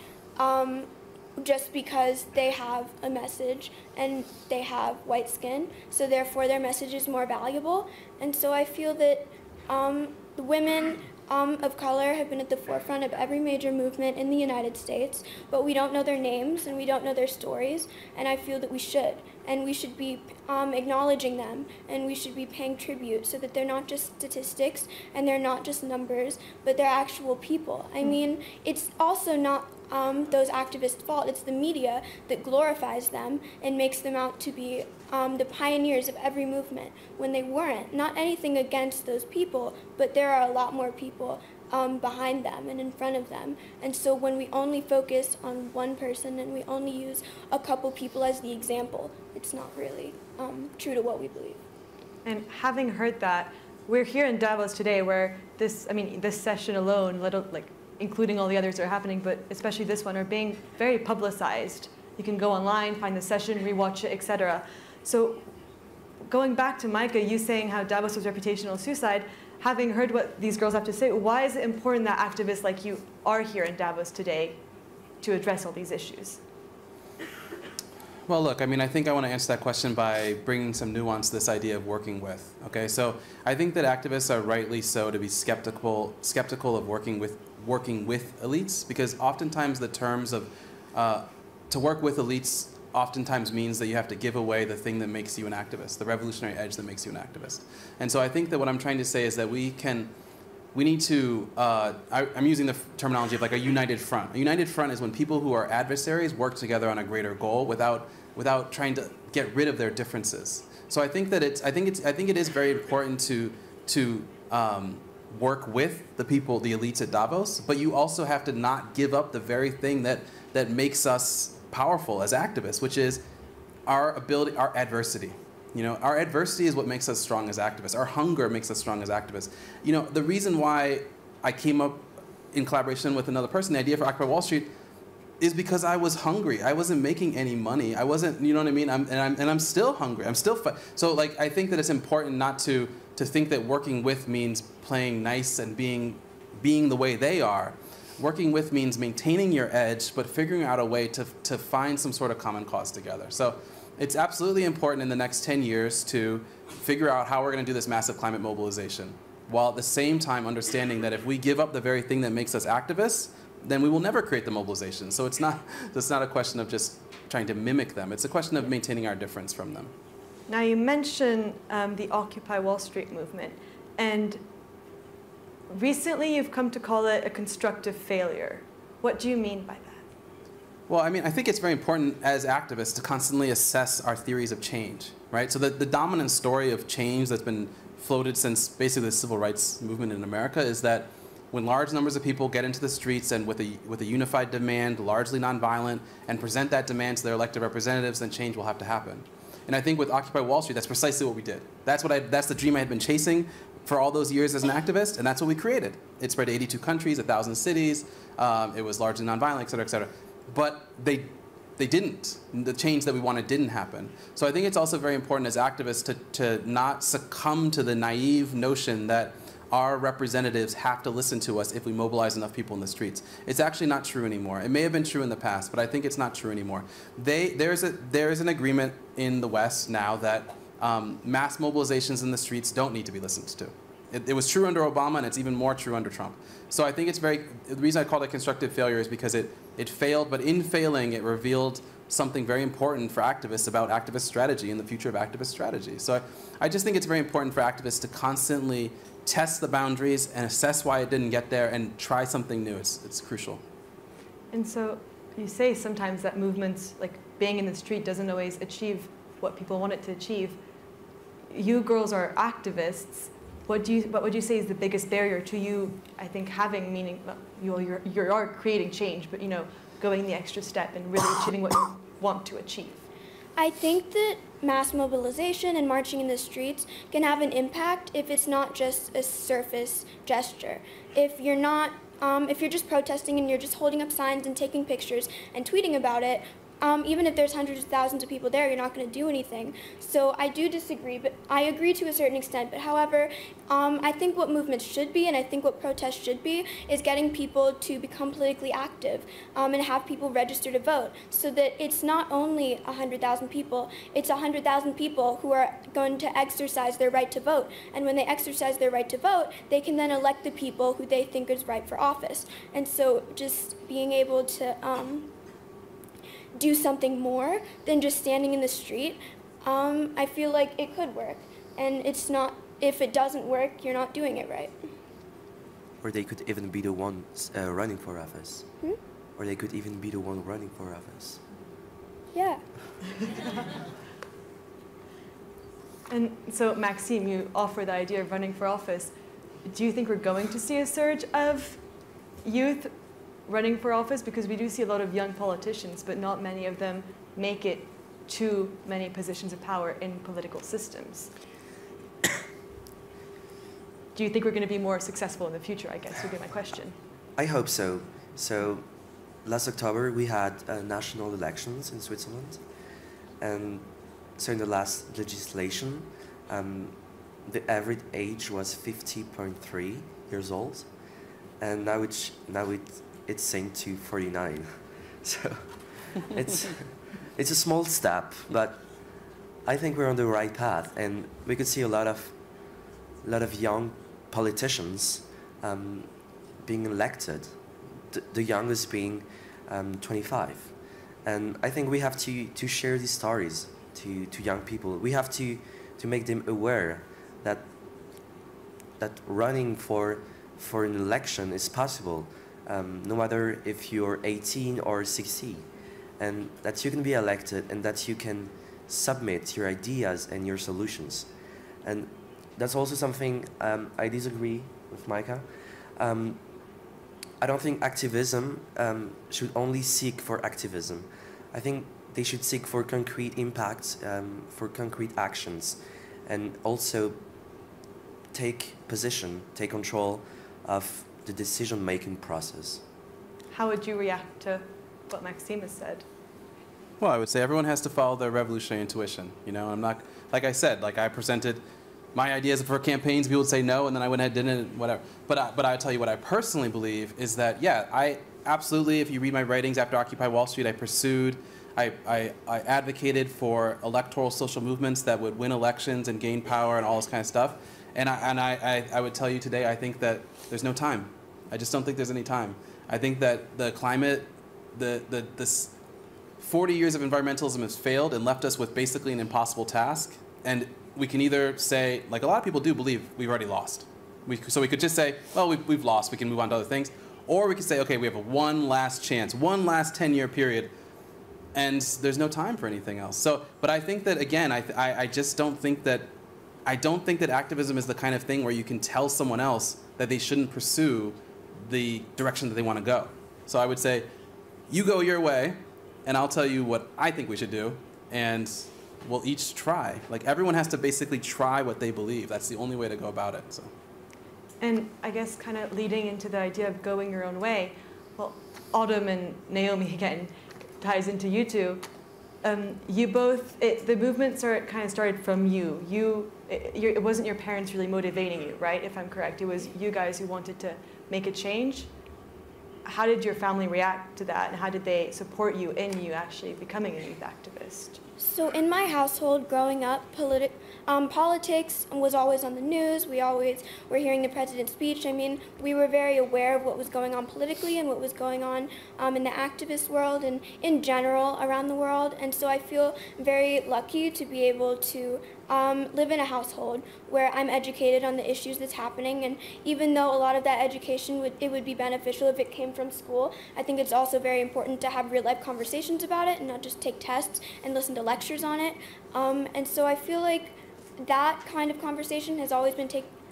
just because they have a message and they have white skin, so therefore their message is more valuable. And so I feel that the women of color have been at the forefront of every major movement in the United States, but we don't know their names and we don't know their stories, and I feel that we should. And we should be acknowledging them, and we should be paying tribute so that they're not just statistics and they're not just numbers, but they're actual people. I mean, it's also not those activists' fault. It's the media that glorifies them and makes them out to be the pioneers of every movement when they weren't. Not anything against those people, but there are a lot more people behind them and in front of them. And so when we only focus on one person and we only use a couple people as the example, it's not really true to what we believe. And having heard that, we're here in Davos today where this session alone, including all the others that are happening, but especially this one, are being very publicized. You can go online, find the session, rewatch it, etc. So going back to Micah, you saying how Davos was reputational suicide, having heard what these girls have to say, why is it important that activists like you are here in Davos today to address all these issues? Well, look, I mean, I think I want to answer that question by bringing some nuance to this idea of working with. Okay, so I think that activists are rightly so to be skeptical of working with elites, because oftentimes the terms of to work with elites oftentimes means that you have to give away the thing that makes you an activist, the revolutionary edge that makes you an activist. And so I think that what I'm trying to say is that we need to, I'm using the terminology of like a united front. A united front is when people who are adversaries work together on a greater goal without trying to get rid of their differences. So I think that I think it is very important to work with the people, the elites at Davos, but you also have to not give up the very thing that makes us powerful as activists, which is our ability, our adversity. You know, our adversity is what makes us strong as activists. Our hunger makes us strong as activists. You know, the reason why I came up in collaboration with another person, the idea for Occupy Wall Street, is because I was hungry. I wasn't making any money. I wasn't, you know what I mean? I'm still hungry. I'm still so like I think that it's important not to think that working with means playing nice and being the way they are. Working with means maintaining your edge, but figuring out a way to find some sort of common cause together. So it's absolutely important in the next 10 years to figure out how we're going to do this massive climate mobilization, while at the same time understanding that if we give up the very thing that makes us activists, then we will never create the mobilization. So it's not a question of just trying to mimic them. It's a question of maintaining our difference from them. Now you mentioned the Occupy Wall Street movement, and recently you've come to call it a constructive failure. What do you mean by that? Well, I mean, I think it's very important as activists to constantly assess our theories of change, right? So the dominant story of change that's been floated since basically the civil rights movement in America is that when large numbers of people get into the streets and with a unified demand, largely nonviolent, and present that demand to their elected representatives, then change will have to happen. And I think with Occupy Wall Street, that's precisely what we did. That's the dream I had been chasing for all those years as an activist, and that's what we created. It spread to 82 countries, 1,000 cities. It was largely nonviolent, et cetera, et cetera. But they didn't. The change that we wanted didn't happen. So I think it's also very important as activists to not succumb to the naive notion that our representatives have to listen to us if we mobilize enough people in the streets. It's actually not true anymore. It may have been true in the past, but I think it's not true anymore. There is an agreement in the West now that mass mobilizations in the streets don't need to be listened to. It was true under Obama, and it's even more true under Trump. So I think the reason I called it constructive failure is because it failed, but in failing, it revealed something very important for activists about activist strategy and the future of activist strategy. So I just think it's very important for activists to constantly test the boundaries and assess why it didn't get there and try something new. It's crucial. And so you say sometimes that movements, like being in the street, doesn't always achieve what people want it to achieve. You girls are activists. what would you say is the biggest barrier to you, I think, having meaning, well, you are creating change, but, you know, going the extra step and really achieving what you want to achieve? I think that mass mobilization and marching in the streets can have an impact if it's not just a surface gesture. If you're not, if you're just protesting and you're just holding up signs and taking pictures and tweeting about it, even if there's hundreds of thousands of people there, you're not going to do anything. So I do disagree, but I agree to a certain extent. But however, I think what movements should be, and I think what protests should be, is getting people to become politically active and have people register to vote, so that it's not only 100,000 people, it's 100,000 people who are going to exercise their right to vote. And when they exercise their right to vote, they can then elect the people who they think is right for office. And so just being able to do something more than just standing in the street, I feel like it could work. And it's not, if it doesn't work, you're not doing it right. Or they could even be the ones running for office. Or they could even be the one running for office. Yeah. And so, Maxime, you offer the idea of running for office. Do you think we're going to see a surge of youth running for office? Because we do see a lot of young politicians, but not many of them make it to many positions of power in political systems. Do you think we're going to be more successful in the future, I guess, would be my question. I hope so. So last October we had national elections in Switzerland. And so in the last legislation, the average age was 50.3 years old. And now it's synced to 49. So it's a small step, but I think we're on the right path, and we could see a lot of young politicians being elected, the youngest being 25. And I think we have to share these stories to young people. We have to make them aware that running for an election is possible, no matter if you're 18 or 60, and that you can be elected and that you can submit your ideas and your solutions. And that's also something I disagree with Micah. I don't think activism should only seek for activism. I think they should seek for concrete impacts, for concrete actions, and also take position, take control of the decision-making process. How would you react to what Maxime has said? Well, I would say everyone has to follow their revolutionary intuition. You know, I'm not, like I said, like I presented my ideas for campaigns, people would say no, and then I went ahead and did it, whatever. But I tell you what I personally believe is that, yeah, I absolutely, if you read my writings after Occupy Wall Street, I advocated for electoral social movements that would win elections and gain power and all this kind of stuff. And I would tell you today, I think that there's no time. I just don't think there's any time. I think that the climate, this 40 years of environmentalism has failed and left us with basically an impossible task. And we can either say, like a lot of people do believe we've already lost. So we could just say, well, we've lost, we can move on to other things. Or we could say, okay, we have one last chance, one last 10-year period, and there's no time for anything else. So, but I think that, again, I just don't think that, activism is the kind of thing where you can tell someone else that they shouldn't pursue the direction that they want to go. So I would say, you go your way, and I'll tell you what I think we should do, and we'll each try. Like, everyone has to basically try what they believe. That's the only way to go about it. So. And I guess kind of leading into the idea of going your own way, well, Autumn and Naomi, again, ties into you two. You both, the movement kind of started from you. It wasn't your parents really motivating you, right, if I'm correct? It was you guys who wanted to make a change. How did your family react to that, and how did they support you in you actually becoming a youth activist? So in my household, growing up, politics was always on the news. We always were hearing the president's speech. I mean, we were very aware of what was going on politically and what was going on in the activist world and in general around the world. And so I feel very lucky to be able to live in a household where I'm educated on the issues that's happening. And even though a lot of that education would be beneficial if it came from school, I think it's also very important to have real-life conversations about it and not just take tests and listen to lectures on it. And so I feel like that kind of conversation has always been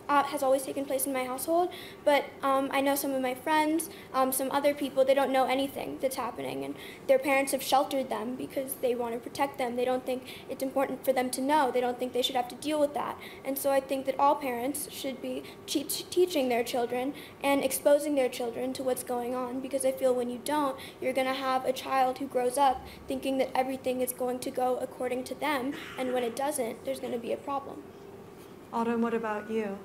has always taken place in my household, but I know some of my friends, some other people, they don't know anything that's happening, and their parents have sheltered them because they want to protect them. They don't think it's important for them to know. They don't think they should have to deal with that. And so I think that all parents should be teaching their children and exposing their children to what's going on, because I feel when you don't, you're going to have a child who grows up thinking that everything is going to go according to them, and when it doesn't, there's going to be a problem. Autumn, what about you?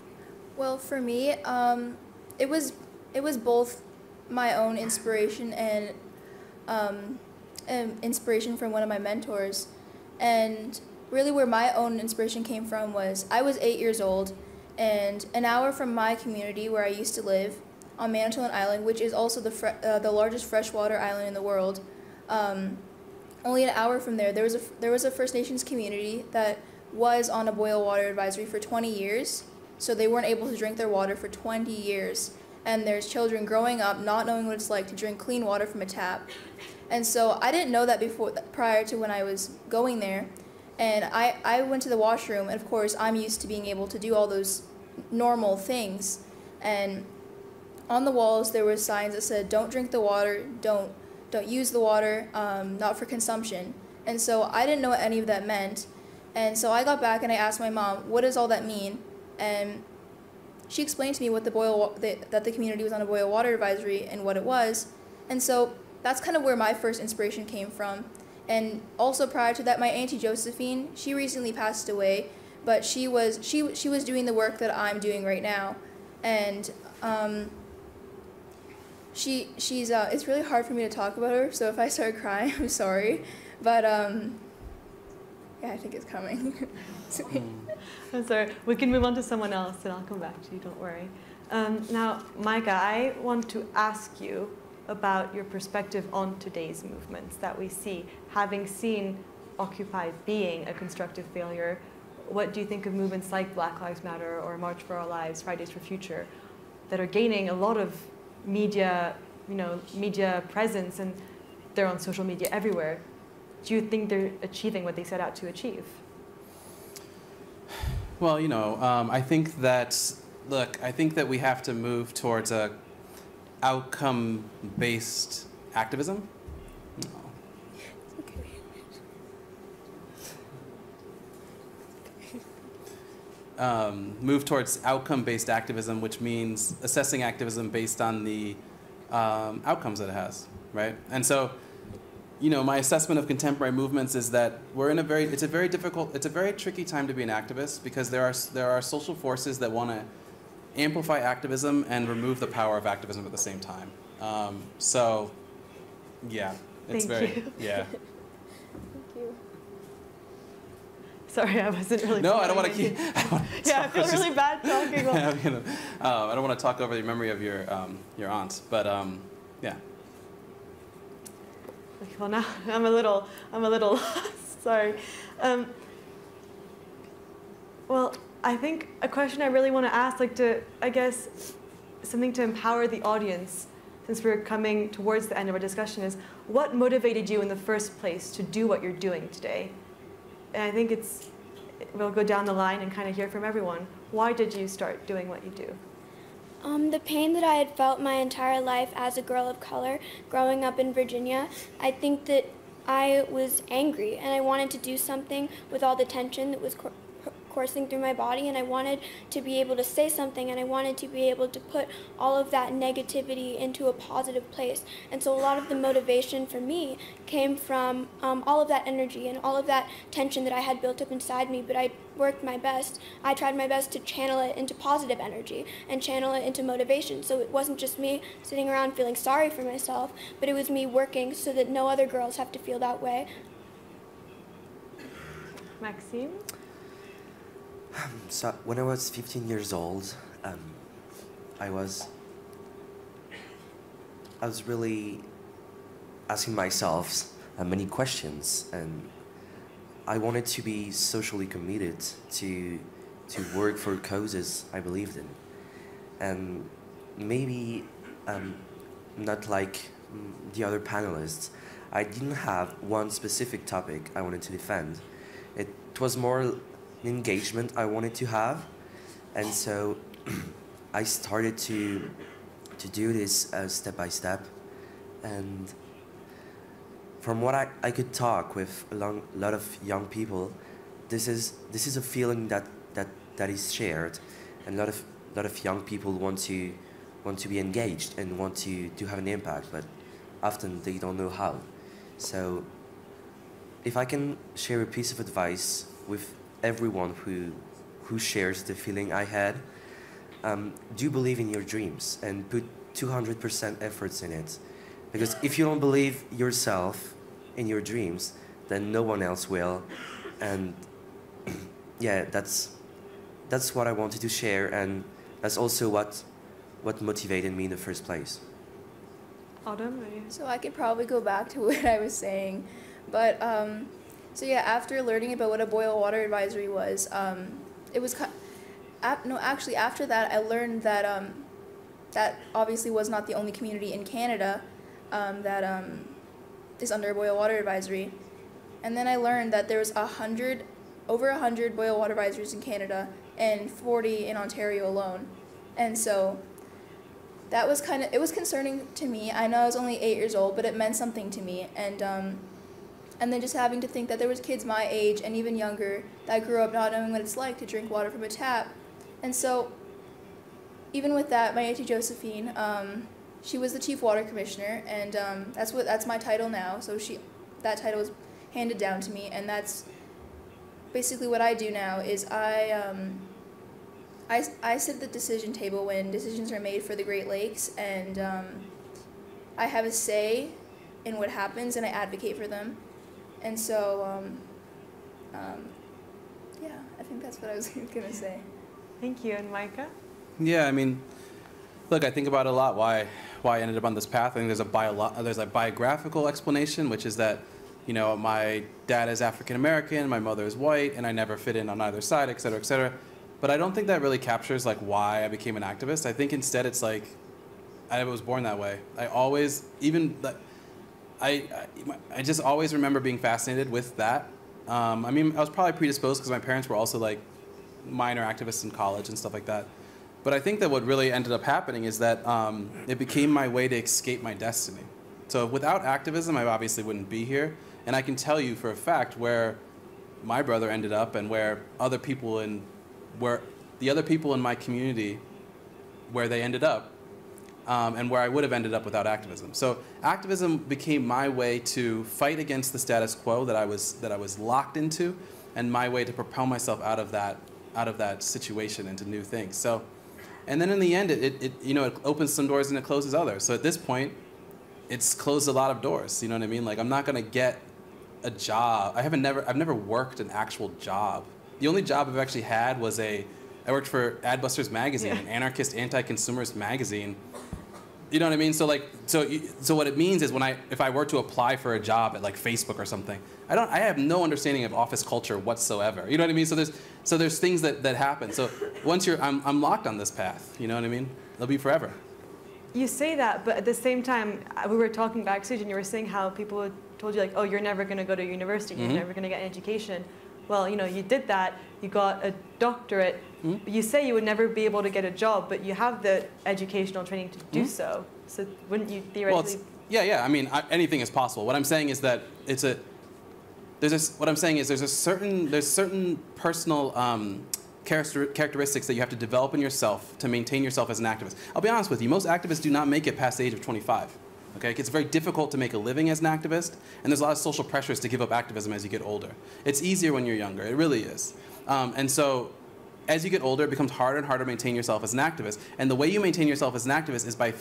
Well, for me, it was both my own inspiration and inspiration from one of my mentors. And really where my own inspiration came from was I was 8 years old, and an hour from my community where I used to live on Manitoulin Island, which is also the largest freshwater island in the world, only an hour from there was a First Nations community that was on a boil water advisory for 20 years. So they weren't able to drink their water for 20 years. And there's children growing up not knowing what it's like to drink clean water from a tap. And so I didn't know that prior to when I was going there. And I went to the washroom, and of course I'm used to being able to do all those normal things. And on the walls there were signs that said, don't drink the water, don't use the water, not for consumption. And so I didn't know what any of that meant. And so I got back and I asked my mom, what does all that mean? And she explained to me what that the community was on a boil water advisory and what it was. And so that's kind of where my first inspiration came from. And also prior to that, my Auntie Josephine, she recently passed away, but she was doing the work that I'm doing right now. And she's it's really hard for me to talk about her, so if I start crying, I'm sorry. But yeah, I think it's coming. I'm sorry. We can move on to someone else, and I'll come back to you. Don't worry. Now, Micah, I want to ask you about your perspective on today's movements that we see. Having seen Occupy being a constructive failure, what do you think of movements like Black Lives Matter or March for Our Lives, Fridays for Future, that are gaining a lot of media presence, and they're on social media everywhere? Do you think they're achieving what they set out to achieve? Well, I think that we have to move towards a outcome-based activism. Move towards outcome-based activism, which means assessing activism based on the outcomes that it has, right? And so, my assessment of contemporary movements is that it's a very tricky time to be an activist, because there are social forces that want to amplify activism and remove the power of activism at the same time. So, yeah, it's Thank you. yeah. Thank you. Sorry, I wasn't really. No, I don't want to keep. Yeah, I feel really bad talking. I don't want to talk over the memory of your aunt, but yeah. Okay, well, now I'm a little sorry. Well, I think a question I really want to ask, something to empower the audience, since we're coming towards the end of our discussion, is what motivated you in the first place to do what you're doing today? And I think we'll go down the line and kind of hear from everyone. Why did you start doing what you do? The pain that I had felt my entire life as a girl of color growing up in Virginia, I think that I was angry, and I wanted to do something with all the tension that was coursing through my body, and I wanted to be able to say something, and I wanted to be able to put all of that negativity into a positive place. And so a lot of the motivation for me came from all of that energy and all of that tension that I had built up inside me, but I worked my best. I tried my best to channel it into positive energy and channel it into motivation. So it wasn't just me sitting around feeling sorry for myself, but it was me working so that no other girls have to feel that way. Maxime? So when I was 15 years old, I was really asking myself many questions, and I wanted to be socially committed to work for causes I believed in, and maybe not like the other panelists, I didn't have one specific topic I wanted to defend. It was more engagement I wanted to have, And so I started to do this step by step. And from what I could talk with a lot of young people, this is a feeling that is shared, and a lot of young people want to be engaged and want to have an impact, but often they don't know how. So if I can share a piece of advice with everyone who shares the feeling I had, do believe in your dreams and put 200% efforts in it. Because if you don't believe yourself in your dreams, then no one else will. And yeah, that's what I wanted to share, and that's also what motivated me in the first place. Autumn? So I could probably go back to what I was saying, but so yeah, after learning about what a boil water advisory was, it was actually after that I learned that that obviously was not the only community in Canada that is under a boil water advisory, and then I learned that there was over 100 boil water advisories in Canada and 40 in Ontario alone, and so that was it was concerning to me. I know I was only 8 years old, but it meant something to me, and then just having to think that there was kids my age and even younger that grew up not knowing what it's like to drink water from a tap. And so even with that, my Auntie Josephine, she was the Chief Water Commissioner, and that's my title now. So that title was handed down to me, and that's basically what I do now. Is I sit at the decision table when decisions are made for the Great Lakes, and I have a say in what happens, and I advocate for them. And so, yeah, I think that's what I was going to say. Thank you. And Micah? Yeah, I mean, look, I think about it a lot why I ended up on this path. I think there's a biographical explanation, which is that, you know, my dad is African American, my mother is white, and I never fit in on either side, et cetera, et cetera. But I don't think that really captures like why I became an activist. I think instead it's like I was born that way. I always, I just always remember being fascinated with that. I mean, I was probably predisposed because my parents were also like minor activists in college and stuff like that. But I think that what really ended up happening is that it became my way to escape my destiny. So without activism, I obviously wouldn't be here. And I can tell you for a fact where my brother ended up and where the other people in my community, where they ended up, and where I would have ended up without activism. So activism became my way to fight against the status quo that I was locked into, and my way to propel myself out of that situation into new things. So, and then in the end, it opens some doors and it closes others. So at this point, it's closed a lot of doors. You know what I mean? Like, I'm not gonna get a job. I've never worked an actual job. The only job I've actually had was I worked for Adbusters magazine, an anarchist, anti-consumerist magazine. You know what I mean? So what it means is if I were to apply for a job at like Facebook or something, I have no understanding of office culture whatsoever. You know what I mean? So there's things that happen. So once I'm locked on this path. You know what I mean? It'll be forever. You say that, but at the same time, we were talking backstage, and you were saying how people told you like, oh, you're never going to go to university, you're never going to get an education. Well, you know, you did that, you got a doctorate, but you say you would never be able to get a job, but you have the educational training to do so. So wouldn't you theoretically? Well, yeah. I mean, anything is possible. What I'm saying is that there's certain personal characteristics that you have to develop in yourself to maintain yourself as an activist. I'll be honest with you, most activists do not make it past the age of 25. Okay? It's very difficult to make a living as an activist, and there's a lot of social pressures to give up activism as you get older. It's easier when you're younger, it really is. And so as you get older, it becomes harder and harder to maintain yourself as an activist. And the way you maintain yourself as an activist is by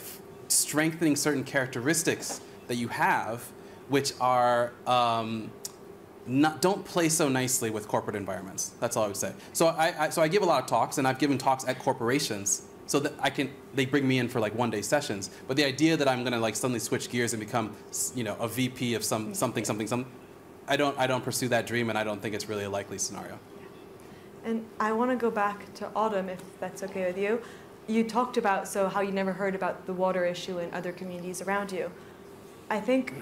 strengthening certain characteristics that you have, which are don't play so nicely with corporate environments. That's all I would say. So I give a lot of talks, and I've given talks at corporations so that they bring me in for like one-day sessions. But the idea that I'm gonna like suddenly switch gears and become, you know, a VP of something, I don't pursue that dream, and I don't think it's really a likely scenario. And I want to go back to Autumn, if that's okay with you. You talked about how you never heard about the water issue in other communities around you. I think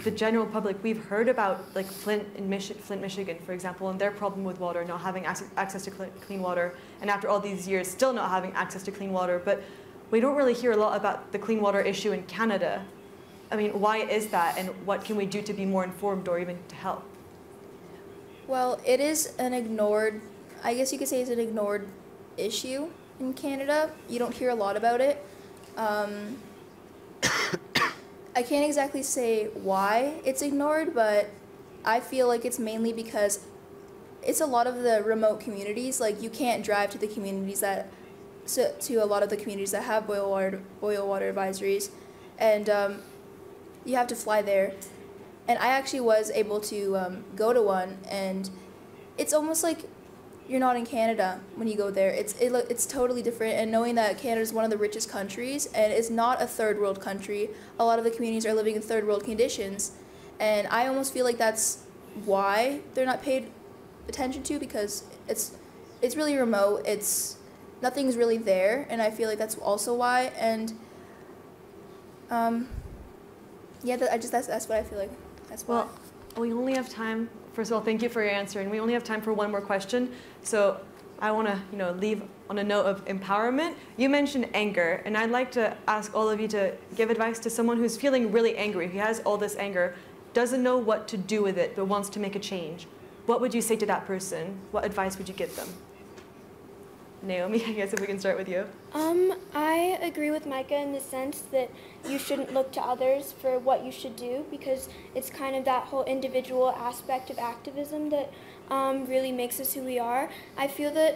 the general public, we've heard about like Flint, Michigan, for example, and their problem with water, not having access to clean water, and after all these years, still not having access to clean water. But we don't really hear a lot about the clean water issue in Canada. I mean, why is that, and what can we do to be more informed or even to help? Well, it is an ignored, I guess you could say it's an ignored issue in Canada. You don't hear a lot about it. I can't exactly say why it's ignored, but I feel like it's mainly because it's a lot of the remote communities. Like, you can't drive to the communities that, to a lot of the communities that have boil water advisories, and you have to fly there. And I actually was able to go to one, and it's almost like you're not in Canada when you go there. It's totally different, and knowing that Canada is one of the richest countries, and it's not a third world country, a lot of the communities are living in third world conditions, and I almost feel like that's why they're not paid attention to, because it's really remote. Nothing's really there, and I feel like that's also why. And yeah, that's what I feel like. That's why. Well, we only have time. First of all, thank you for your answer, and we only have time for one more question. So I want to, leave on a note of empowerment. You mentioned anger, and I'd like to ask all of you to give advice to someone who's feeling really angry, who has all this anger, doesn't know what to do with it, but wants to make a change. What would you say to that person? What advice would you give them? Naomi, I guess if we can start with you. I agree with Micah in the sense that you shouldn't look to others for what you should do, because it's kind of that whole individual aspect of activism that really makes us who we are. I feel that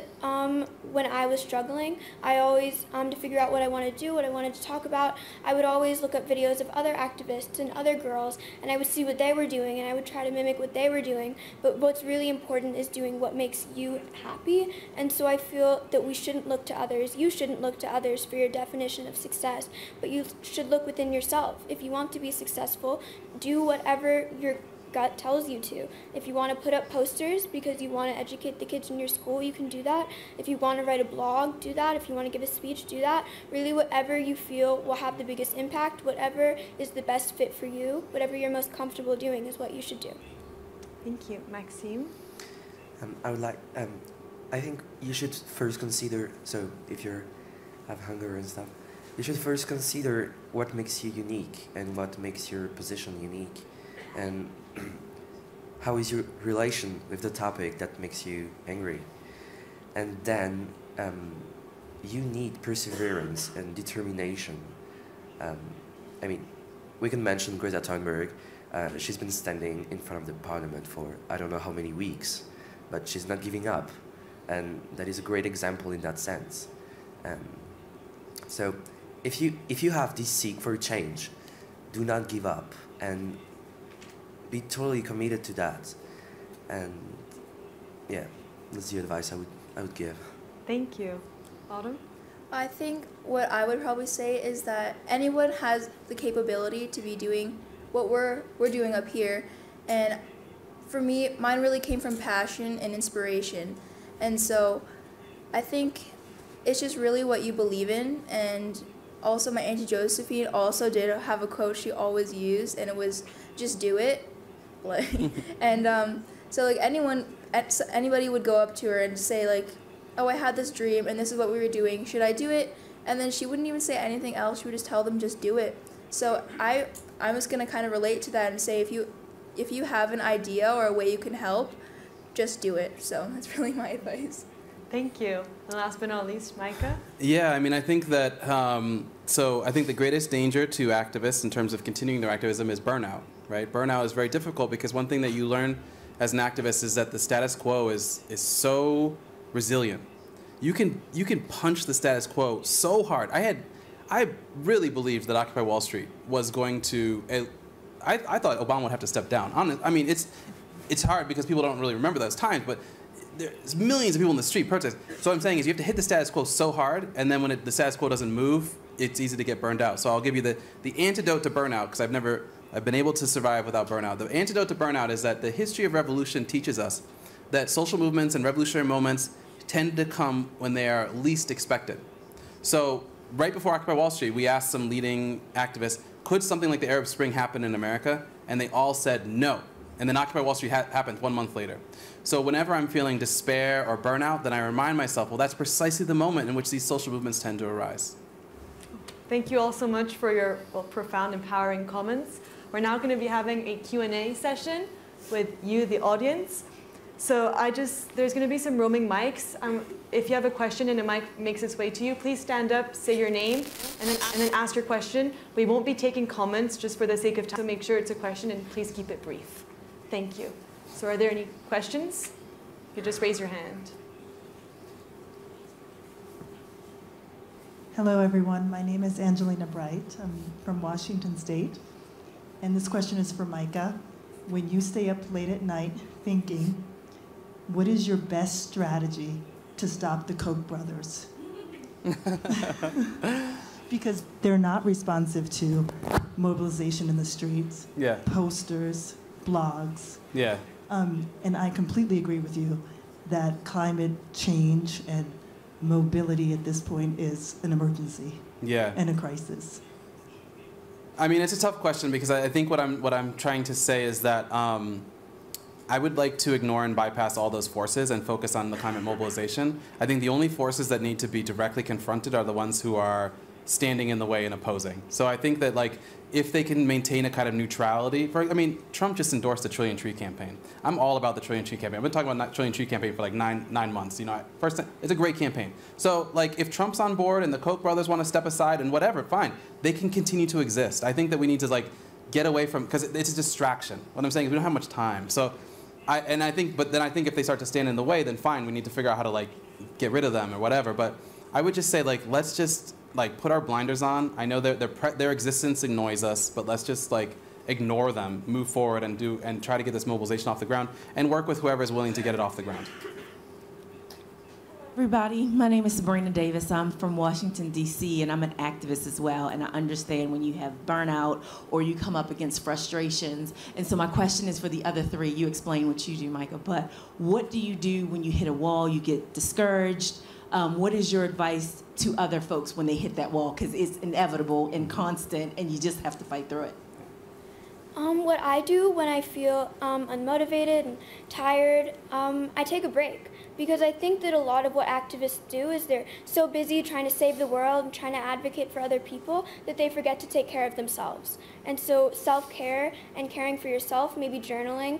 when I was struggling, I always, to figure out what I wanted to do, what I wanted to talk about, I would always look up videos of other activists and other girls, and I would see what they were doing, and I would try to mimic what they were doing. But what's really important is doing what makes you happy, and so I feel that we shouldn't look to others. You shouldn't look to others for your definition of success, but you should look within yourself. If you want to be successful, do whatever your gut tells you to. If you want to put up posters because you want to educate the kids in your school, you can do that. If you want to write a blog, do that. If you want to give a speech, do that. Really, whatever you feel will have the biggest impact, whatever is the best fit for you, whatever you're most comfortable doing is what you should do. Thank you. Maxime? I think you should first consider, so if you have hunger and stuff, you should first consider what makes you unique and what makes your position unique, and how is your relation with the topic that makes you angry. And then you need perseverance and determination. I mean, we can mention Greta Thunberg. She's been standing in front of the parliament for I don't know how many weeks, but she's not giving up. And that is a great example in that sense. So if you have this seek for change, do not give up and be totally committed to that. And yeah, that's the advice I would give. Thank you. Autumn? I think what I would probably say is that anyone has the capability to be doing what we're doing up here. And for me, mine really came from passion and inspiration. And so I think it's just really what you believe in. And also my Auntie Josephine also did have a quote she always used, and it was, just do it. Like, and so like anybody would go up to her and say like, oh, I had this dream and this is what we were doing. Should I do it? And then she wouldn't even say anything else. She would just tell them, just do it. So I'm just going to kind of relate to that and say if you have an idea or a way you can help, just do it. So that's really my advice. Thank you. And last but not least, Micah? Yeah, I mean, I think that, so I think the greatest danger to activists in terms of continuing their activism is burnout, right? Burnout is very difficult because one thing that you learn as an activist is that the status quo is so resilient. You can punch the status quo so hard. I really believed that Occupy Wall Street was going to, I thought Obama would have to step down. I mean, it's hard because people don't really remember those times, but there's millions of people in the street protest. So what I'm saying is you have to hit the status quo so hard, and then when the status quo doesn't move, it's easy to get burned out. So I'll give you the antidote to burnout, because I've been able to survive without burnout. The antidote to burnout is that the history of revolution teaches us that social movements and revolutionary moments tend to come when they are least expected. So right before Occupy Wall Street, we asked some leading activists, could something like the Arab Spring happen in America? And they all said no. And then Occupy Wall Street happened 1 month later. So whenever I'm feeling despair or burnout, then I remind myself, well, that's precisely the moment in which these social movements tend to arise. Thank you all so much for your profound, empowering comments. We're now going to be having a Q&A session with you, the audience. So there's going to be some roaming mics. If you have a question and a mic makes its way to you, please stand up, say your name, and then ask your question. We won't be taking comments just for the sake of time, so make sure it's a question and please keep it brief. Thank you. So are there any questions? You just raise your hand. Hello, everyone. My name is Angelina Bright. I'm from Washington State. And this question is for Micah. When you stay up late at night thinking, what is your best strategy to stop the Koch brothers? Because they're not responsive to mobilization in the streets, posters, blogs. And I completely agree with you that climate change and mobility at this point is an emergency and a crisis. I mean, it's a tough question because I think what I'm trying to say is that I would like to ignore and bypass all those forces and focus on the climate mobilization. I think the only forces that need to be directly confronted are the ones who are standing in the way and opposing. So I think that, like, if they can maintain a kind of neutrality, Trump just endorsed the Trillion Tree campaign. I'm all about the Trillion Tree campaign. I've been talking about Trillion Tree campaign for like nine months. You know, it's a great campaign. So, like, if Trump's on board and the Koch brothers want to step aside and whatever, fine, they can continue to exist. I think that we need to, like, get away from, because it's a distraction. What I'm saying is we don't have much time. So, I think if they start to stand in the way, then fine, we need to figure out how to, like, get rid of them or whatever. But I would just say, like, let's just, like, put our blinders on. I know their existence annoys us, but let's just, like, ignore them, move forward, and try to get this mobilization off the ground, and work with whoever is willing to get it off the ground. Everybody, my name is Sabrina Davis. I'm from Washington, D.C., and I'm an activist as well, and I understand when you have burnout or you come up against frustrations. And so my question is for the other three. You explain what you do, Micah, but what do you do when you hit a wall, you get discouraged? What is your advice to other folks when they hit that wall? Because it's inevitable and constant, and you just have to fight through it. What I do when I feel unmotivated and tired, I take a break. Because I think that a lot of what activists do is they're so busy trying to save the world and trying to advocate for other people that they forget to take care of themselves. And so self-care and caring for yourself, maybe journaling,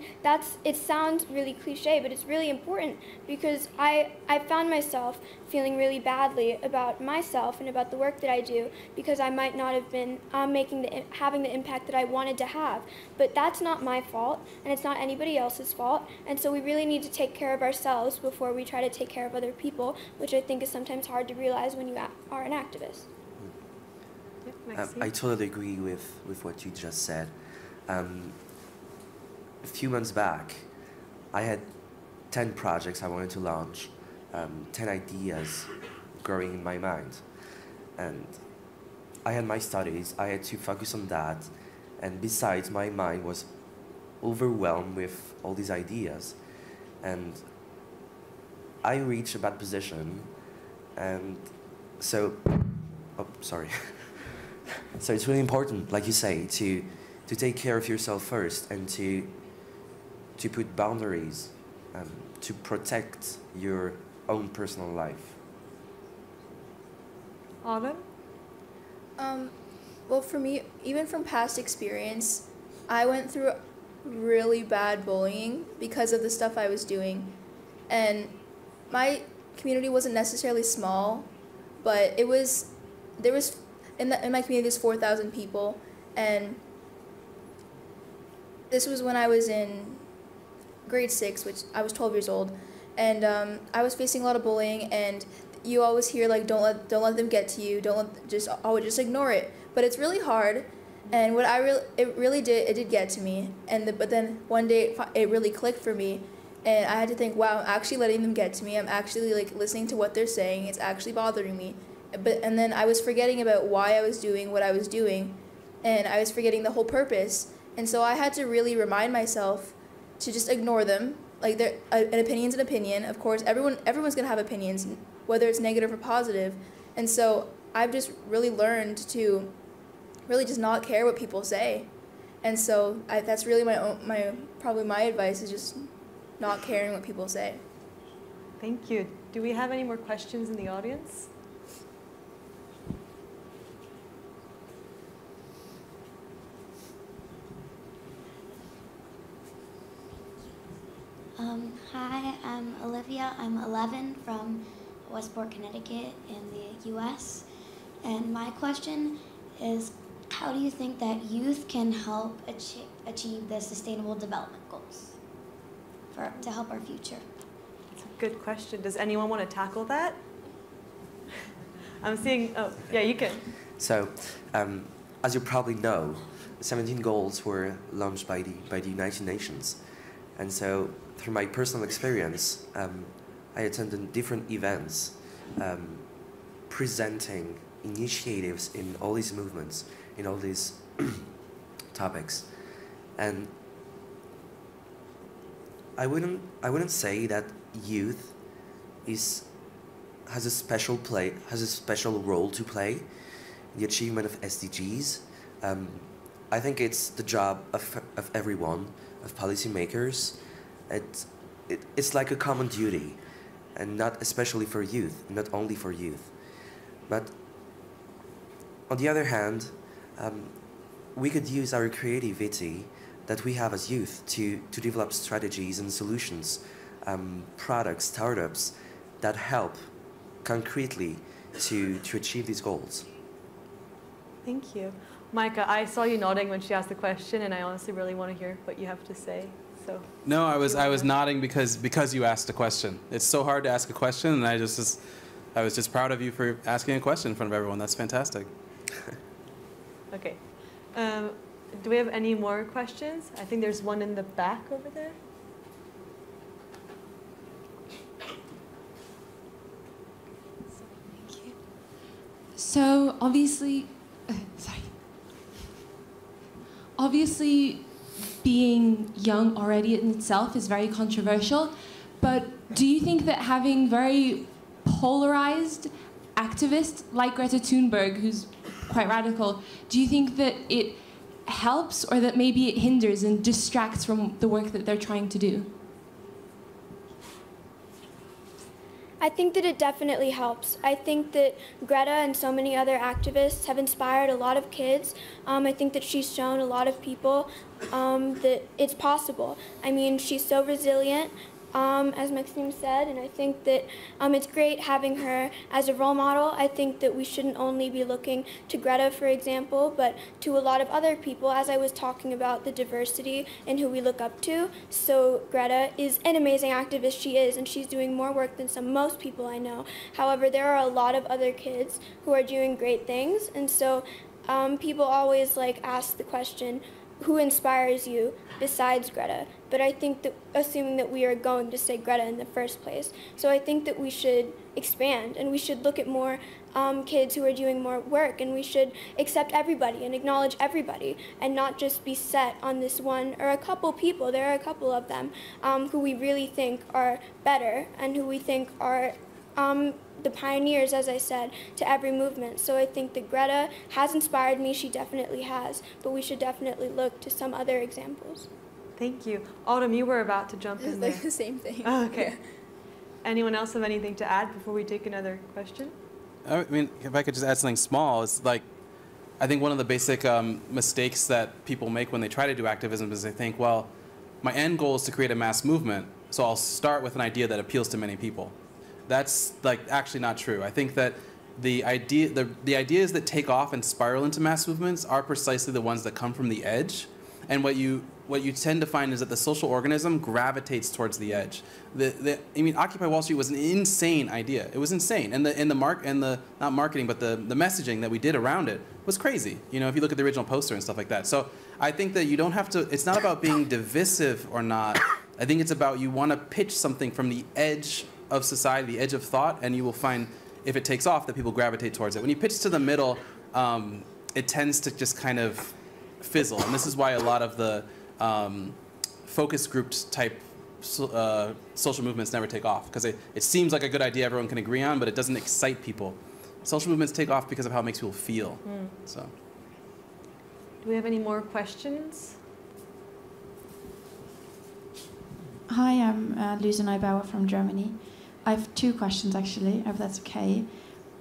it sounds really cliche, but it's really important because I found myself feeling really badly about myself and about the work that I do because I might not have been having the impact that I wanted to have. But that's not my fault, and it's not anybody else's fault, and so we really need to take care of ourselves before we try to take care of other people, which I think is sometimes hard to realize when you are an activist. I totally agree with what you just said. A few months back, I had 10 projects I wanted to launch, 10 ideas growing in my mind. And I had my studies, I had to focus on that, and besides, my mind was overwhelmed with all these ideas. And I reached a bad position, and so, sorry. So it's really important, like you say, to take care of yourself first and to put boundaries, to protect your own personal life. Autumn? Well, for me, even from past experience, I went through really bad bullying because of the stuff I was doing. And my community wasn't necessarily small, but in my community there's 4,000 people, and this was when I was in grade 6, which I was 12 years old, and I was facing a lot of bullying, and you always hear, like, don't let them get to you, just ignore it. But it's really hard, and it did get to me, but then one day it really clicked for me, and I had to think, wow, I'm actually letting them get to me. I'm actually, like, listening to what they're saying. It's actually bothering me. And then I was forgetting about why I was doing what I was doing, and I was forgetting the whole purpose. And so I had to really remind myself to just ignore them. Like, an opinion's an opinion. Of course, everyone's gonna have opinions, whether it's negative or positive. And so I've just really learned to really just not care what people say. And so that's really probably my advice, is just not caring what people say. Thank you. Do we have any more questions in the audience? Hi, I'm Olivia. I'm 11 from Westport, Connecticut in the U.S. And my question is, how do you think that youth can help achieve the Sustainable Development Goals to help our future? That's a good question. Does anyone want to tackle that? I'm seeing, oh, yeah, you can. So, as you probably know, 17 goals were launched by the United Nations. And so, through my personal experience, I attended different events presenting initiatives in all these movements, in all these topics. And I wouldn't say that youth has a special role to play in the achievement of SDGs. I think it's the job of everyone, of policymakers. It's like a common duty, and not especially for youth, not only for youth. But on the other hand, we could use our creativity that we have as youth to develop strategies and solutions, products, startups that help concretely to achieve these goals. Thank you. Micah, I saw you nodding when she asked the question, and I honestly really want to hear what you have to say. So. No, I was nodding because you asked a question. It's so hard to ask a question, and I was just proud of you for asking a question in front of everyone. That's fantastic. Okay. Do we have any more questions? I think there's one in the back over there. Thank you. So obviously, obviously being young already in itself is very controversial, but do you think that having very polarized activists like Greta Thunberg, who's quite radical, do you think that it helps, or that maybe it hinders and distracts from the work that they're trying to do? I think that it definitely helps. I think that Greta and so many other activists have inspired a lot of kids. I think that she's shown a lot of people that it's possible. I mean, she's so resilient, as Maxime said, and I think that it's great having her as a role model. I think that we shouldn't only be looking to Greta, for example, but to a lot of other people, as I was talking about the diversity in who we look up to. So Greta is an amazing activist, she is, and she's doing more work than most people I know. However, there are a lot of other kids who are doing great things, and so people always ask the question, who inspires you besides Greta? But I think that, assuming that we are going to say Greta in the first place, so I think that we should expand, and we should look at more kids who are doing more work, and we should accept everybody and acknowledge everybody, and not just be set on this one or a couple people. There are a couple of them who we really think are better, and who we think are the pioneers, as I said, to every movement. So I think that Greta has inspired me, she definitely has, but we should definitely look to some other examples. Thank you. Autumn, you were about to jump in there. It's like the same thing. Oh, okay. Yeah. Anyone else have anything to add before we take another question? I mean, if I could just add something small, it's like, I think one of the basic mistakes that people make when they try to do activism is they think, well, my end goal is to create a mass movement, so I'll start with an idea that appeals to many people. That's actually not true. I think that the ideas that take off and spiral into mass movements are precisely the ones that come from the edge. And what you tend to find is that the social organism gravitates towards the edge. I mean, Occupy Wall Street was an insane idea. It was insane, and the not marketing, but the messaging that we did around it was crazy. You know, if you look at the original poster and stuff like that. So I think that you don't have to. It's not about being divisive or not. I think it's about you want to pitch something from the edge of society, the edge of thought, and you will find, if it takes off, that people gravitate towards it. When you pitch to the middle, it tends to just kind of fizzle, and this is why a lot of the focus groups type social movements never take off, because it seems like a good idea everyone can agree on, but it doesn't excite people. Social movements take off because of how it makes people feel. So. Do we have any more questions? Hi, I'm Lisa Neubauer from Germany. I have 2 questions, actually, if that's okay.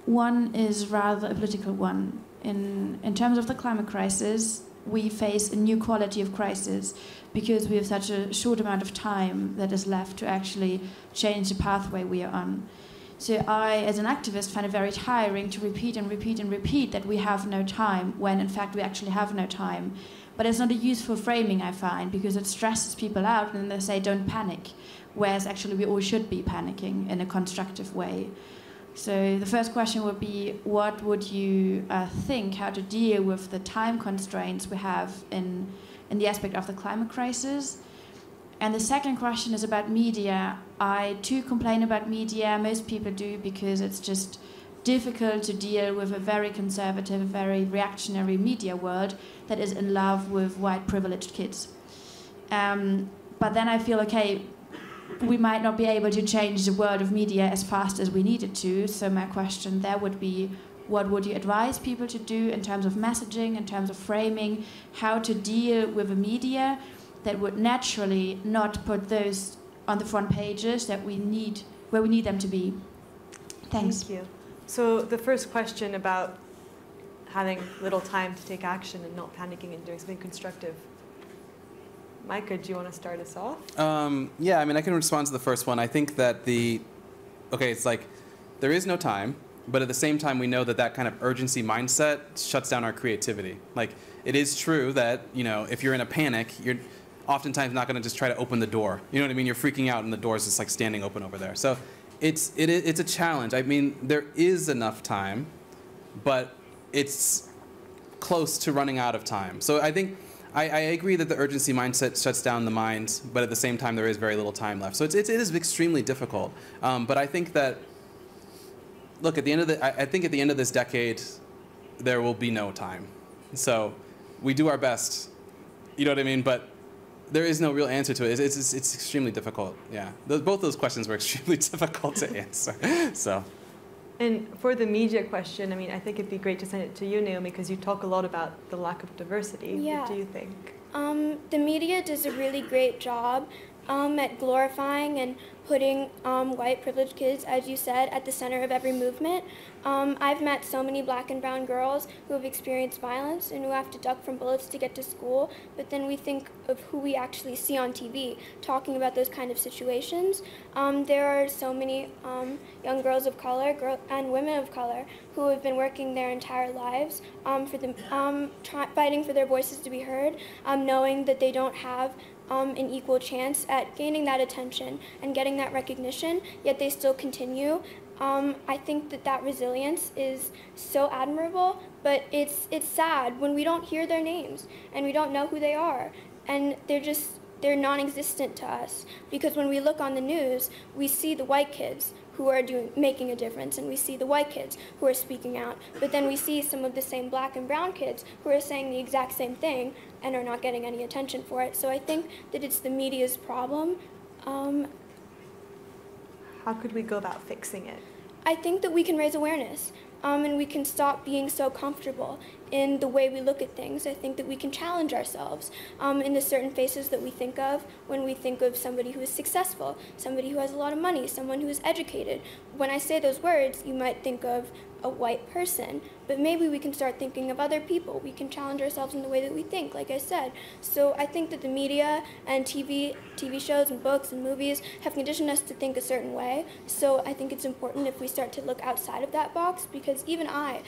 One is rather a political one. In terms of the climate crisis, we face a new quality of crisis because we have such a short amount of time that is left to actually change the pathway we are on. So I, as an activist, find it very tiring to repeat and repeat and repeat that we have no time, when in fact we actually have no time. But it's not a useful framing, I find, because it stresses people out and they say, don't panic, whereas actually we all should be panicking in a constructive way. So the first question would be, what would you think, how to deal with the time constraints we have in the aspect of the climate crisis? And the second question is about media. I too complain about media, most people do, because it's just difficult to deal with a very conservative, very reactionary media world that is in love with white privileged kids. But then I feel, okay, we might not be able to change the world of media as fast as we needed to, so my question there would be, what would you advise people to do in terms of messaging, in terms of framing, how to deal with a media that would naturally not put those on the front pages that we need, where we need them to be? Thanks. Thank you. So the first question about having little time to take action and not panicking and doing something constructive. Micah, do you want to start us off? Yeah, I mean, I can respond to the first one. I think that it's like there is no time, but at the same time, we know that that kind of urgency mindset shuts down our creativity. Like, it is true that, if you're in a panic, you're oftentimes not going to just try to open the door. You know what I mean? You're freaking out and the door's just like standing open over there. So it's a challenge. I mean, there is enough time, but it's close to running out of time. So I think I agree that the urgency mindset shuts down the mind, but at the same time, there is very little time left. So it is extremely difficult. But I think that, look, at the end of I think at the end of this decade, there will be no time. So we do our best, you know what I mean? But there is no real answer to it. It's extremely difficult. Yeah, both those questions were extremely difficult to answer. So. And for the media question, I mean, I think it'd be great to send it to you, Naomi, because you talk a lot about the lack of diversity. Yeah. What do you think? The media does a really great job at glorifying and putting white privileged kids, as you said, at the center of every movement. I've met so many black and brown girls who have experienced violence and who have to duck from bullets to get to school, but then we think of who we actually see on TV talking about those kind of situations. There are so many young girls of color and women of color who have been working their entire lives fighting for their voices to be heard, knowing that they don't have an equal chance at gaining that attention and getting that recognition, yet they still continue. I think that resilience is so admirable, but it's sad when we don't hear their names and we don't know who they are, and they're non-existent to us, because when we look on the news, we see the white kids who are making a difference, and we see the white kids who are speaking out, but then we see some of the same black and brown kids who are saying the exact same thing and are not getting any attention for it. So I think that it's the media's problem. How could we go about fixing it? I think that we can raise awareness, and we can stop being so comfortable in the way we look at things. I think that we can challenge ourselves in the certain faces that we think of when we think of somebody who is successful, somebody who has a lot of money, someone who is educated. When I say those words, you might think of a white person, but maybe we can start thinking of other people. We can challenge ourselves in the way that we think, like I said. So I think that the media and TV shows and books and movies have conditioned us to think a certain way. So I think it's important if we start to look outside of that box, because even I,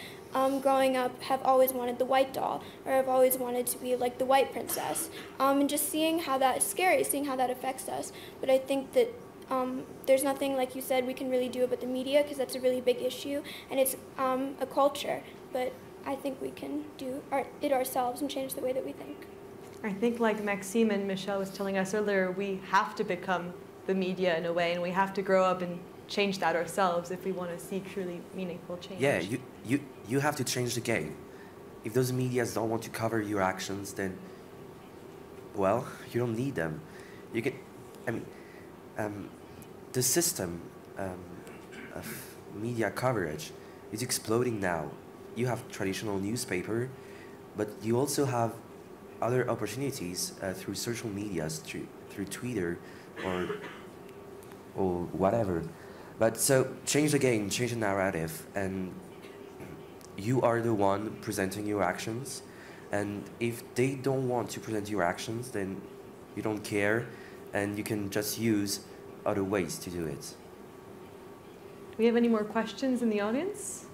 growing up, have always wanted the white doll, or I've always wanted to be like the white princess. And just seeing how that is scary, seeing how that affects us. But I think that there's nothing, like you said, we can really do about the media, because that's a really big issue, and it's a culture. But I think we can do it ourselves and change the way that we think. I think, like Maxime and Michelle was telling us earlier, we have to become the media in a way, and we have to grow up and change that ourselves if we want to see truly meaningful change. Yeah, you have to change the game. If those medias don't want to cover your actions, then, well, you don't need them. You can, I mean, the system of media coverage is exploding now. You have traditional newspaper, but you also have other opportunities through social medias, through Twitter or whatever. But so change the game, change the narrative, and you are the one presenting your actions. And if they don't want to present your actions, then you don't care, and you can just use other ways to do it. Do we have any more questions in the audience?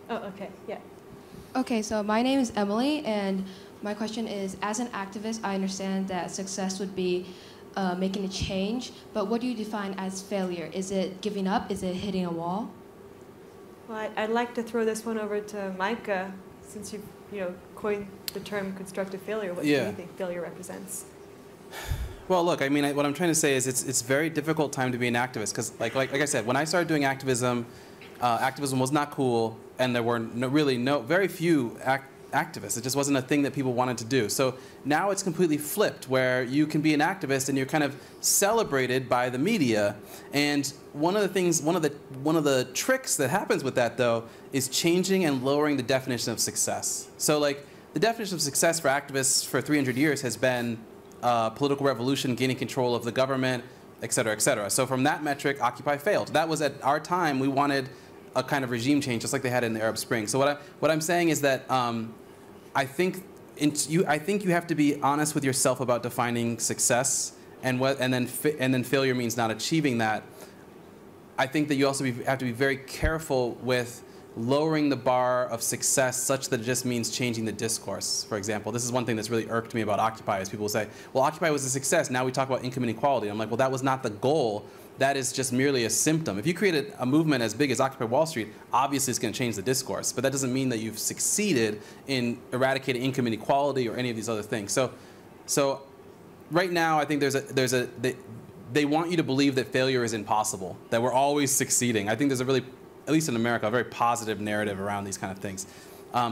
Oh, okay, yeah. Okay, so my name is Emily, and my question is, as an activist, I understand that success would be making a change, but what do you define as failure? Is it giving up? Is it hitting a wall? Well, I'd like to throw this one over to Micah, since you've coined the term constructive failure. What do you think failure represents? Well, look, I mean, what I'm trying to say is it's a very difficult time to be an activist because, like I said, when I started doing activism, activism was not cool, and there were very few activists. It just wasn't a thing that people wanted to do. So now it's completely flipped, where you can be an activist and you're kind of celebrated by the media. And one of the tricks that happens with that, though, is changing and lowering the definition of success. So, like, the definition of success for activists for 300 years has been political revolution, gaining control of the government, et cetera, et cetera. So from that metric, Occupy failed. That was at our time, we wanted a kind of regime change, just like they had in the Arab Spring. So what I'm saying is that I think you have to be honest with yourself about defining success, and then failure means not achieving that. I think that you also have to be very careful with lowering the bar of success such that it just means changing the discourse. For example, this is one thing that's really irked me about Occupy, is people say, well, Occupy was a success, now we talk about income inequality. I'm like, well, that was not the goal. That is just merely a symptom. If you created a movement as big as Occupy Wall Street, obviously it's going to change the discourse, but that doesn't mean that you've succeeded in eradicating income inequality or any of these other things. So right now, I think they want you to believe that failure is impossible, that we're always succeeding. I think there's a really, at least in America, a very positive narrative around these kind of things.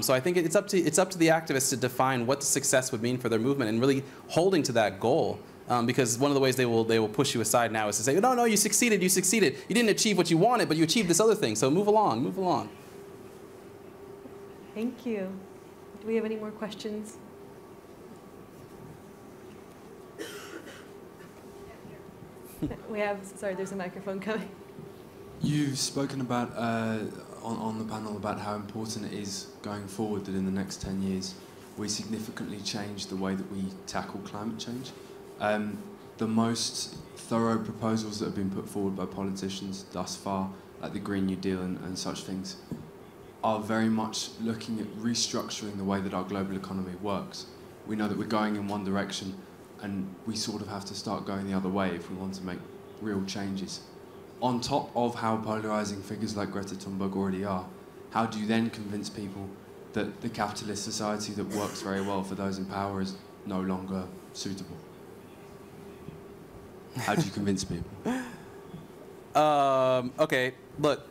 So I think it's up to the activists to define what success would mean for their movement and really holding to that goal. Because one of the ways they will push you aside now is to say, no, you succeeded. You didn't achieve what you wanted, but you achieved this other thing. So move along. Thank you. Do we have any more questions? Sorry, there's a microphone coming. You've spoken about, on the panel, about how important it is going forward that in the next 10 years we significantly change the way that we tackle climate change. The most thorough proposals that have been put forward by politicians thus far, like the Green New Deal and such things, are very much looking at restructuring the way that our global economy works. We know that we're going in one direction, and we sort of have to start going the other way if we want to make real changes. On top of how polarizing figures like Greta Thunberg already are, how do you then convince people that the capitalist society that works very well for those in power is no longer suitable? How do you convince people? Okay, look.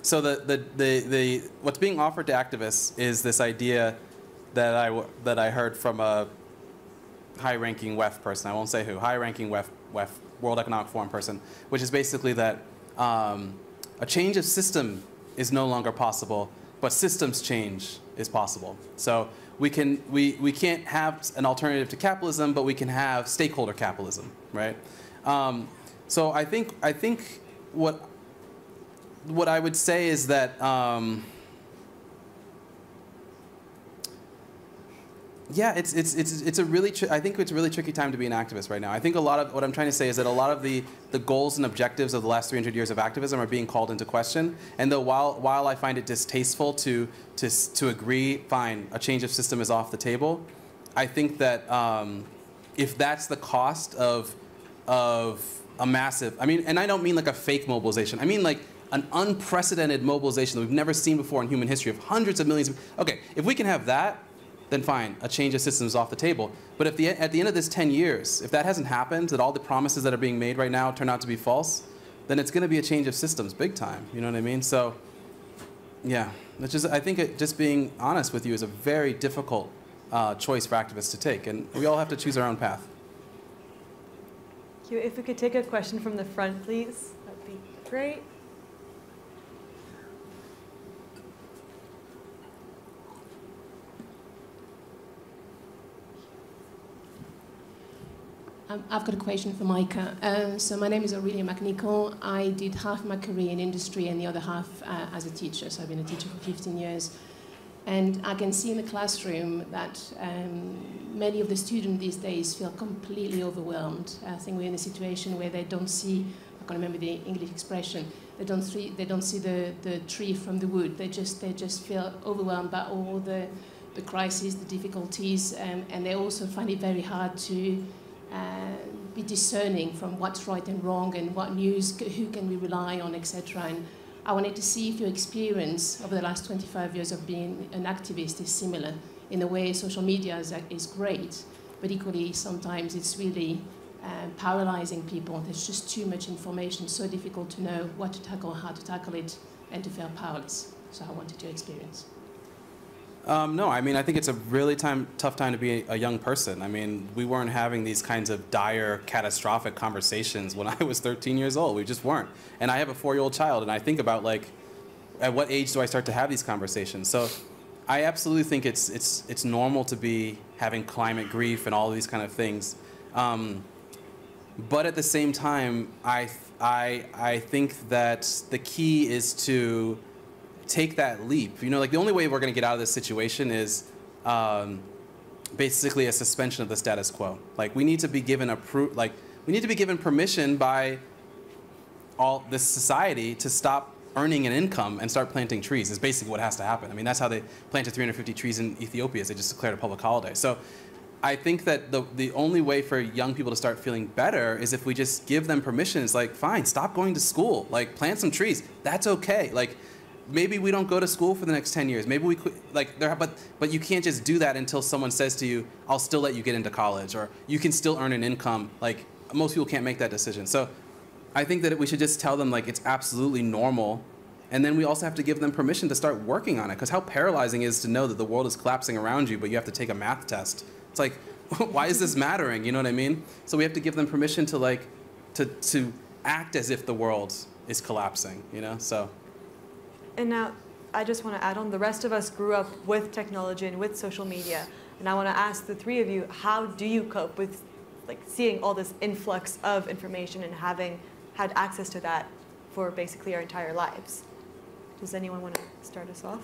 So the what's being offered to activists is this idea that I heard from a high-ranking WEF person. I won't say who. High-ranking WEF World Economic Forum person, which is basically that a change of system is no longer possible, but systems change is possible. So we can't have an alternative to capitalism, but we can have stakeholder capitalism, right? So I think what I would say is that yeah, it's a really I think it's a really tricky time to be an activist right now. I think a lot of what I'm trying to say is that a lot of the goals and objectives of the last 300 years of activism are being called into question. And though while I find it distasteful to agree, fine, a change of system is off the table, I think that if that's the cost of a massive, I mean, and I don't mean like a fake mobilization. I mean like an unprecedented mobilization that we've never seen before in human history of hundreds of millions. Okay, if we can have that, then fine, a change of system is off the table. But if at the end of this 10 years, if that hasn't happened, that all the promises that are being made right now turn out to be false, then it's going to be a change of systems, big time. You know what I mean? So, yeah, I think just being honest with you is a very difficult choice for activists to take, and we all have to choose our own path. Thank you. If we could take a question from the front, please, that'd be great. I've got a question for Micah. So my name is Aurelia McNichol. I did half my career in industry and the other half as a teacher. So I've been a teacher for 15 years. And I can see in the classroom that many of the students these days feel completely overwhelmed. I think we're in a situation where they don't see, I can't remember the English expression, they don't see the tree from the wood. They just feel overwhelmed by all the crises, the difficulties, and they also find it very hard to be discerning from what's right and wrong and what news, who can we rely on, etc. And I wanted to see if your experience over the last 25 years of being an activist is similar. In a way, social media is great, but equally sometimes it's really paralyzing people. There's just too much information, so difficult to know what to tackle, how to tackle it, and to feel powerless. So I wanted your experience. No, I mean, I think it's a really tough time to be a young person. I mean, we weren't having these kinds of dire, catastrophic conversations when I was 13 years old. We just weren't. And I have a 4-year-old child, and I think about, like, at what age do I start to have these conversations? So I absolutely think it's normal to be having climate grief and all of these kind of things. But at the same time, I think that the key is to take that leap. You know, like the only way we're going to get out of this situation is basically a suspension of the status quo. Like we need to be given we need to be given permission by all this society to stop earning an income and start planting trees is basically what has to happen. I mean, that's how they planted 350 trees in Ethiopia. They just declared a public holiday. So I think that the only way for young people to start feeling better is if we just give them permission. It's like, fine, stop going to school. Like, plant some trees. That's okay. Like, maybe we don't go to school for the next 10 years. Maybe we could, like, but you can't just do that until someone says to you, I'll still let you get into college, or you can still earn an income. Like, most people can't make that decision. So I think that we should just tell them, like, it's absolutely normal. And then we also have to give them permission to start working on it. Because how paralyzing it is to know that the world is collapsing around you, but you have to take a math test. It's like, why is this mattering? You know what I mean? So we have to give them permission to, like, to act as if the world is collapsing, you know? So. And now, I just want to add on, the rest of us grew up with technology and with social media. And I want to ask the three of you, how do you cope with, like, seeing all this influx of information and having had access to that for basically our entire lives? Does anyone want to start us off?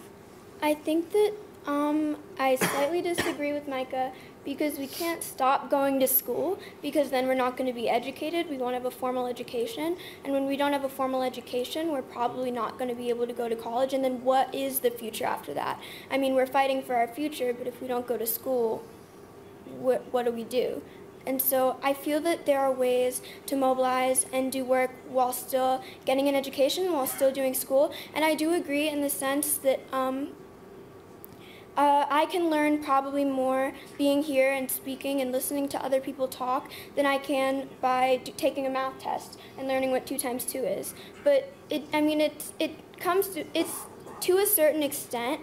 I think that I slightly disagree with Micah, because we can't stop going to school, because then we're not going to be educated. We won't have a formal education. And when we don't have a formal education, we're probably not going to be able to go to college. And then what is the future after that? I mean, we're fighting for our future, but if we don't go to school, what do we do? And so I feel that there are ways to mobilize and do work while still getting an education, while still doing school. And I do agree in the sense that I can learn probably more being here and speaking and listening to other people talk than I can by taking a math test and learning what 2 times 2 is. But it's to a certain extent,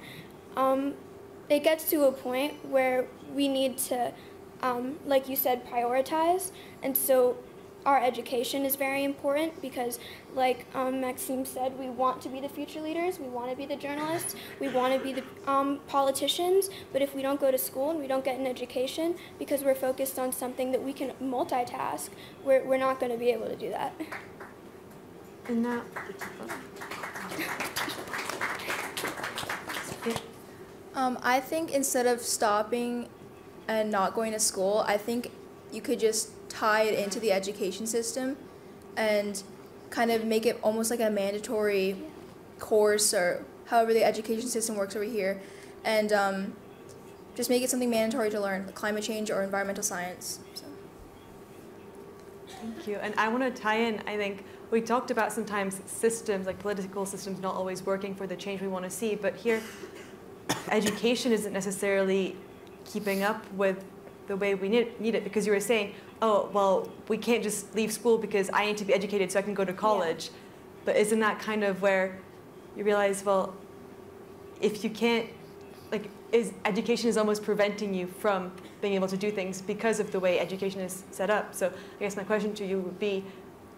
it gets to a point where we need to, like you said, prioritize. And so our education is very important because, like Maxime said, we want to be the future leaders, we want to be the journalists, we want to be the politicians, but if we don't go to school and we don't get an education because we're focused on something that we can multitask, we're not going to be able to do that. And now, I think instead of stopping and not going to school, I think you could just tie it into the education system and kind of make it almost like a mandatory course, or however the education system works over here, and just make it something mandatory to learn, like climate change or environmental science. So. Thank you. And I want to tie in, I think, we talked about sometimes systems, like political systems, not always working for the change we want to see, but here, education isn't necessarily keeping up with the way we need it, because you were saying, oh, well, we can't just leave school because I need to be educated so I can go to college. Yeah. But isn't that kind of where you realize, well, if you can't, like, education is almost preventing you from being able to do things because of the way education is set up. So I guess my question to you would be,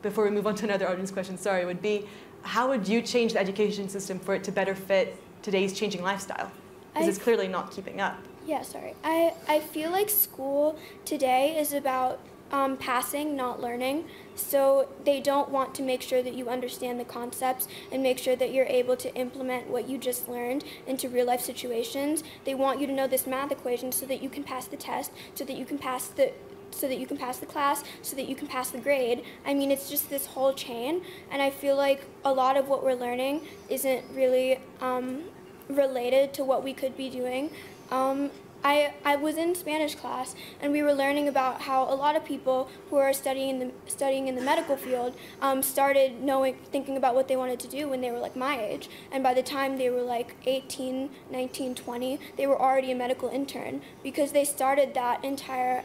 before we move on to another audience question, sorry, would be, how would you change the education system for it to better fit today's changing lifestyle? Because it's clearly not keeping up. Yeah, sorry. I feel like school today is about passing, not learning. So they don't want to make sure that you understand the concepts and make sure that you're able to implement what you just learned into real life situations. They want you to know this math equation so that you can pass the test, so that you can pass the class, so that you can pass the grade. I mean, it's just this whole chain, and I feel like a lot of what we're learning isn't really related to what we could be doing. I was in Spanish class, and we were learning about how a lot of people who are studying in the medical field started thinking about what they wanted to do when they were like my age, and by the time they were like 18, 19, 20, they were already a medical intern because they started that entire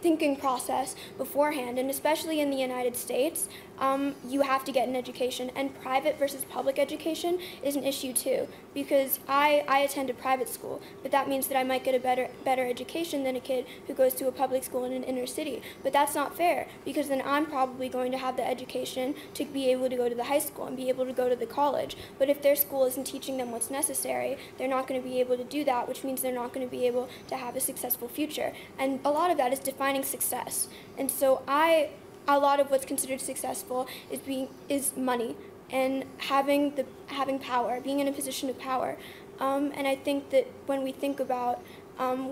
thinking process beforehand. And especially in the United States, you have to get an education, and private versus public education is an issue too, because I attended private school, but that means that I might get a better education than a kid who goes to a public school in an inner city. But that's not fair, because then I'm probably going to have the education to be able to go to the high school and be able to go to the college. But if their school isn't teaching them what's necessary, they're not going to be able to do that, which means they're not going to be able to have a successful future. And a lot of that is defining success. And so a lot of what's considered successful is money and having power, being in a position of power. And I think that when we think about,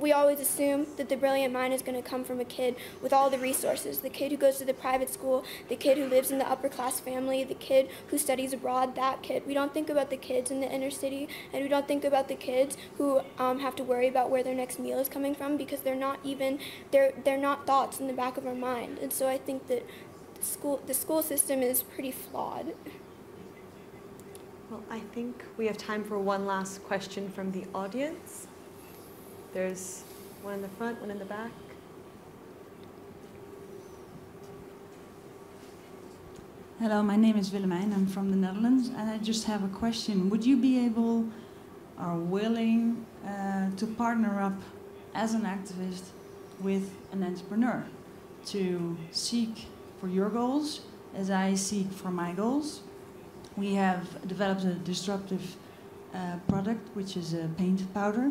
we always assume that the brilliant mind is going to come from a kid with all the resources, the kid who goes to the private school, the kid who lives in the upper class family, the kid who studies abroad, that kid. We don't think about the kids in the inner city, and we don't think about the kids who have to worry about where their next meal is coming from, because they're not thoughts in the back of our mind. And so I think that the school system is pretty flawed. Well, I think we have time for one last question from the audience. There's one in the front, one in the back. Hello, my name is Willemijn. I'm from the Netherlands, and I just have a question. Would you be able or willing to partner up as an activist with an entrepreneur to seek for your goals as I seek for my goals? We have developed a disruptive product, which is a paint powder,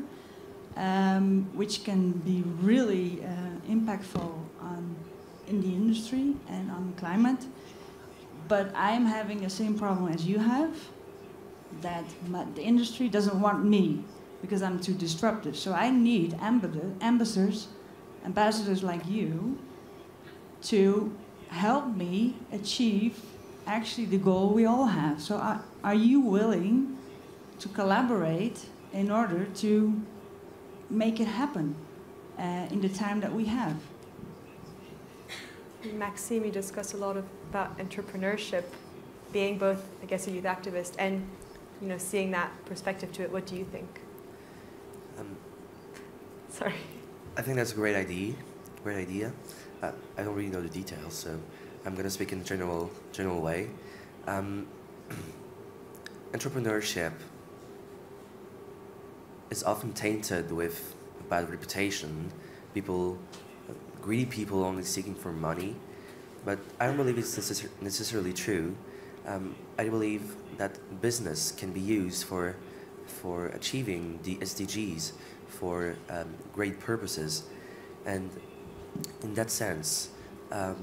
which can be really impactful in the industry and on climate. But I'm having the same problem as you have, that the industry doesn't want me because I'm too disruptive. So I need ambassadors like you to help me achieve actually the goal we all have. So are you willing to collaborate in order to make it happen in the time that we have? Maxime, you discussed a lot about entrepreneurship, being both, I guess, a youth activist and, seeing that perspective to it. What do you think? Sorry. I think that's a great idea. I don't really know the details, so I'm going to speak in a general way. Entrepreneurship is often tainted with a bad reputation. Greedy people only seeking for money, but I don't believe it's necessarily true. I believe that business can be used for achieving the SDGs, for great purposes, and in that sense, I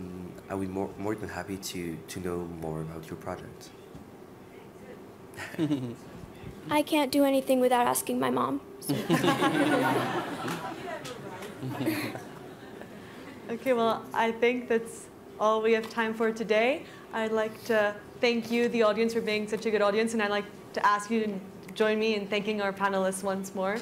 would be more than happy to know more about your project. I can't do anything without asking my mom. So. Okay, well, I think that's all we have time for today. I'd like to thank you, the audience, for being such a good audience, and I'd like to ask you to join me in thanking our panelists once more.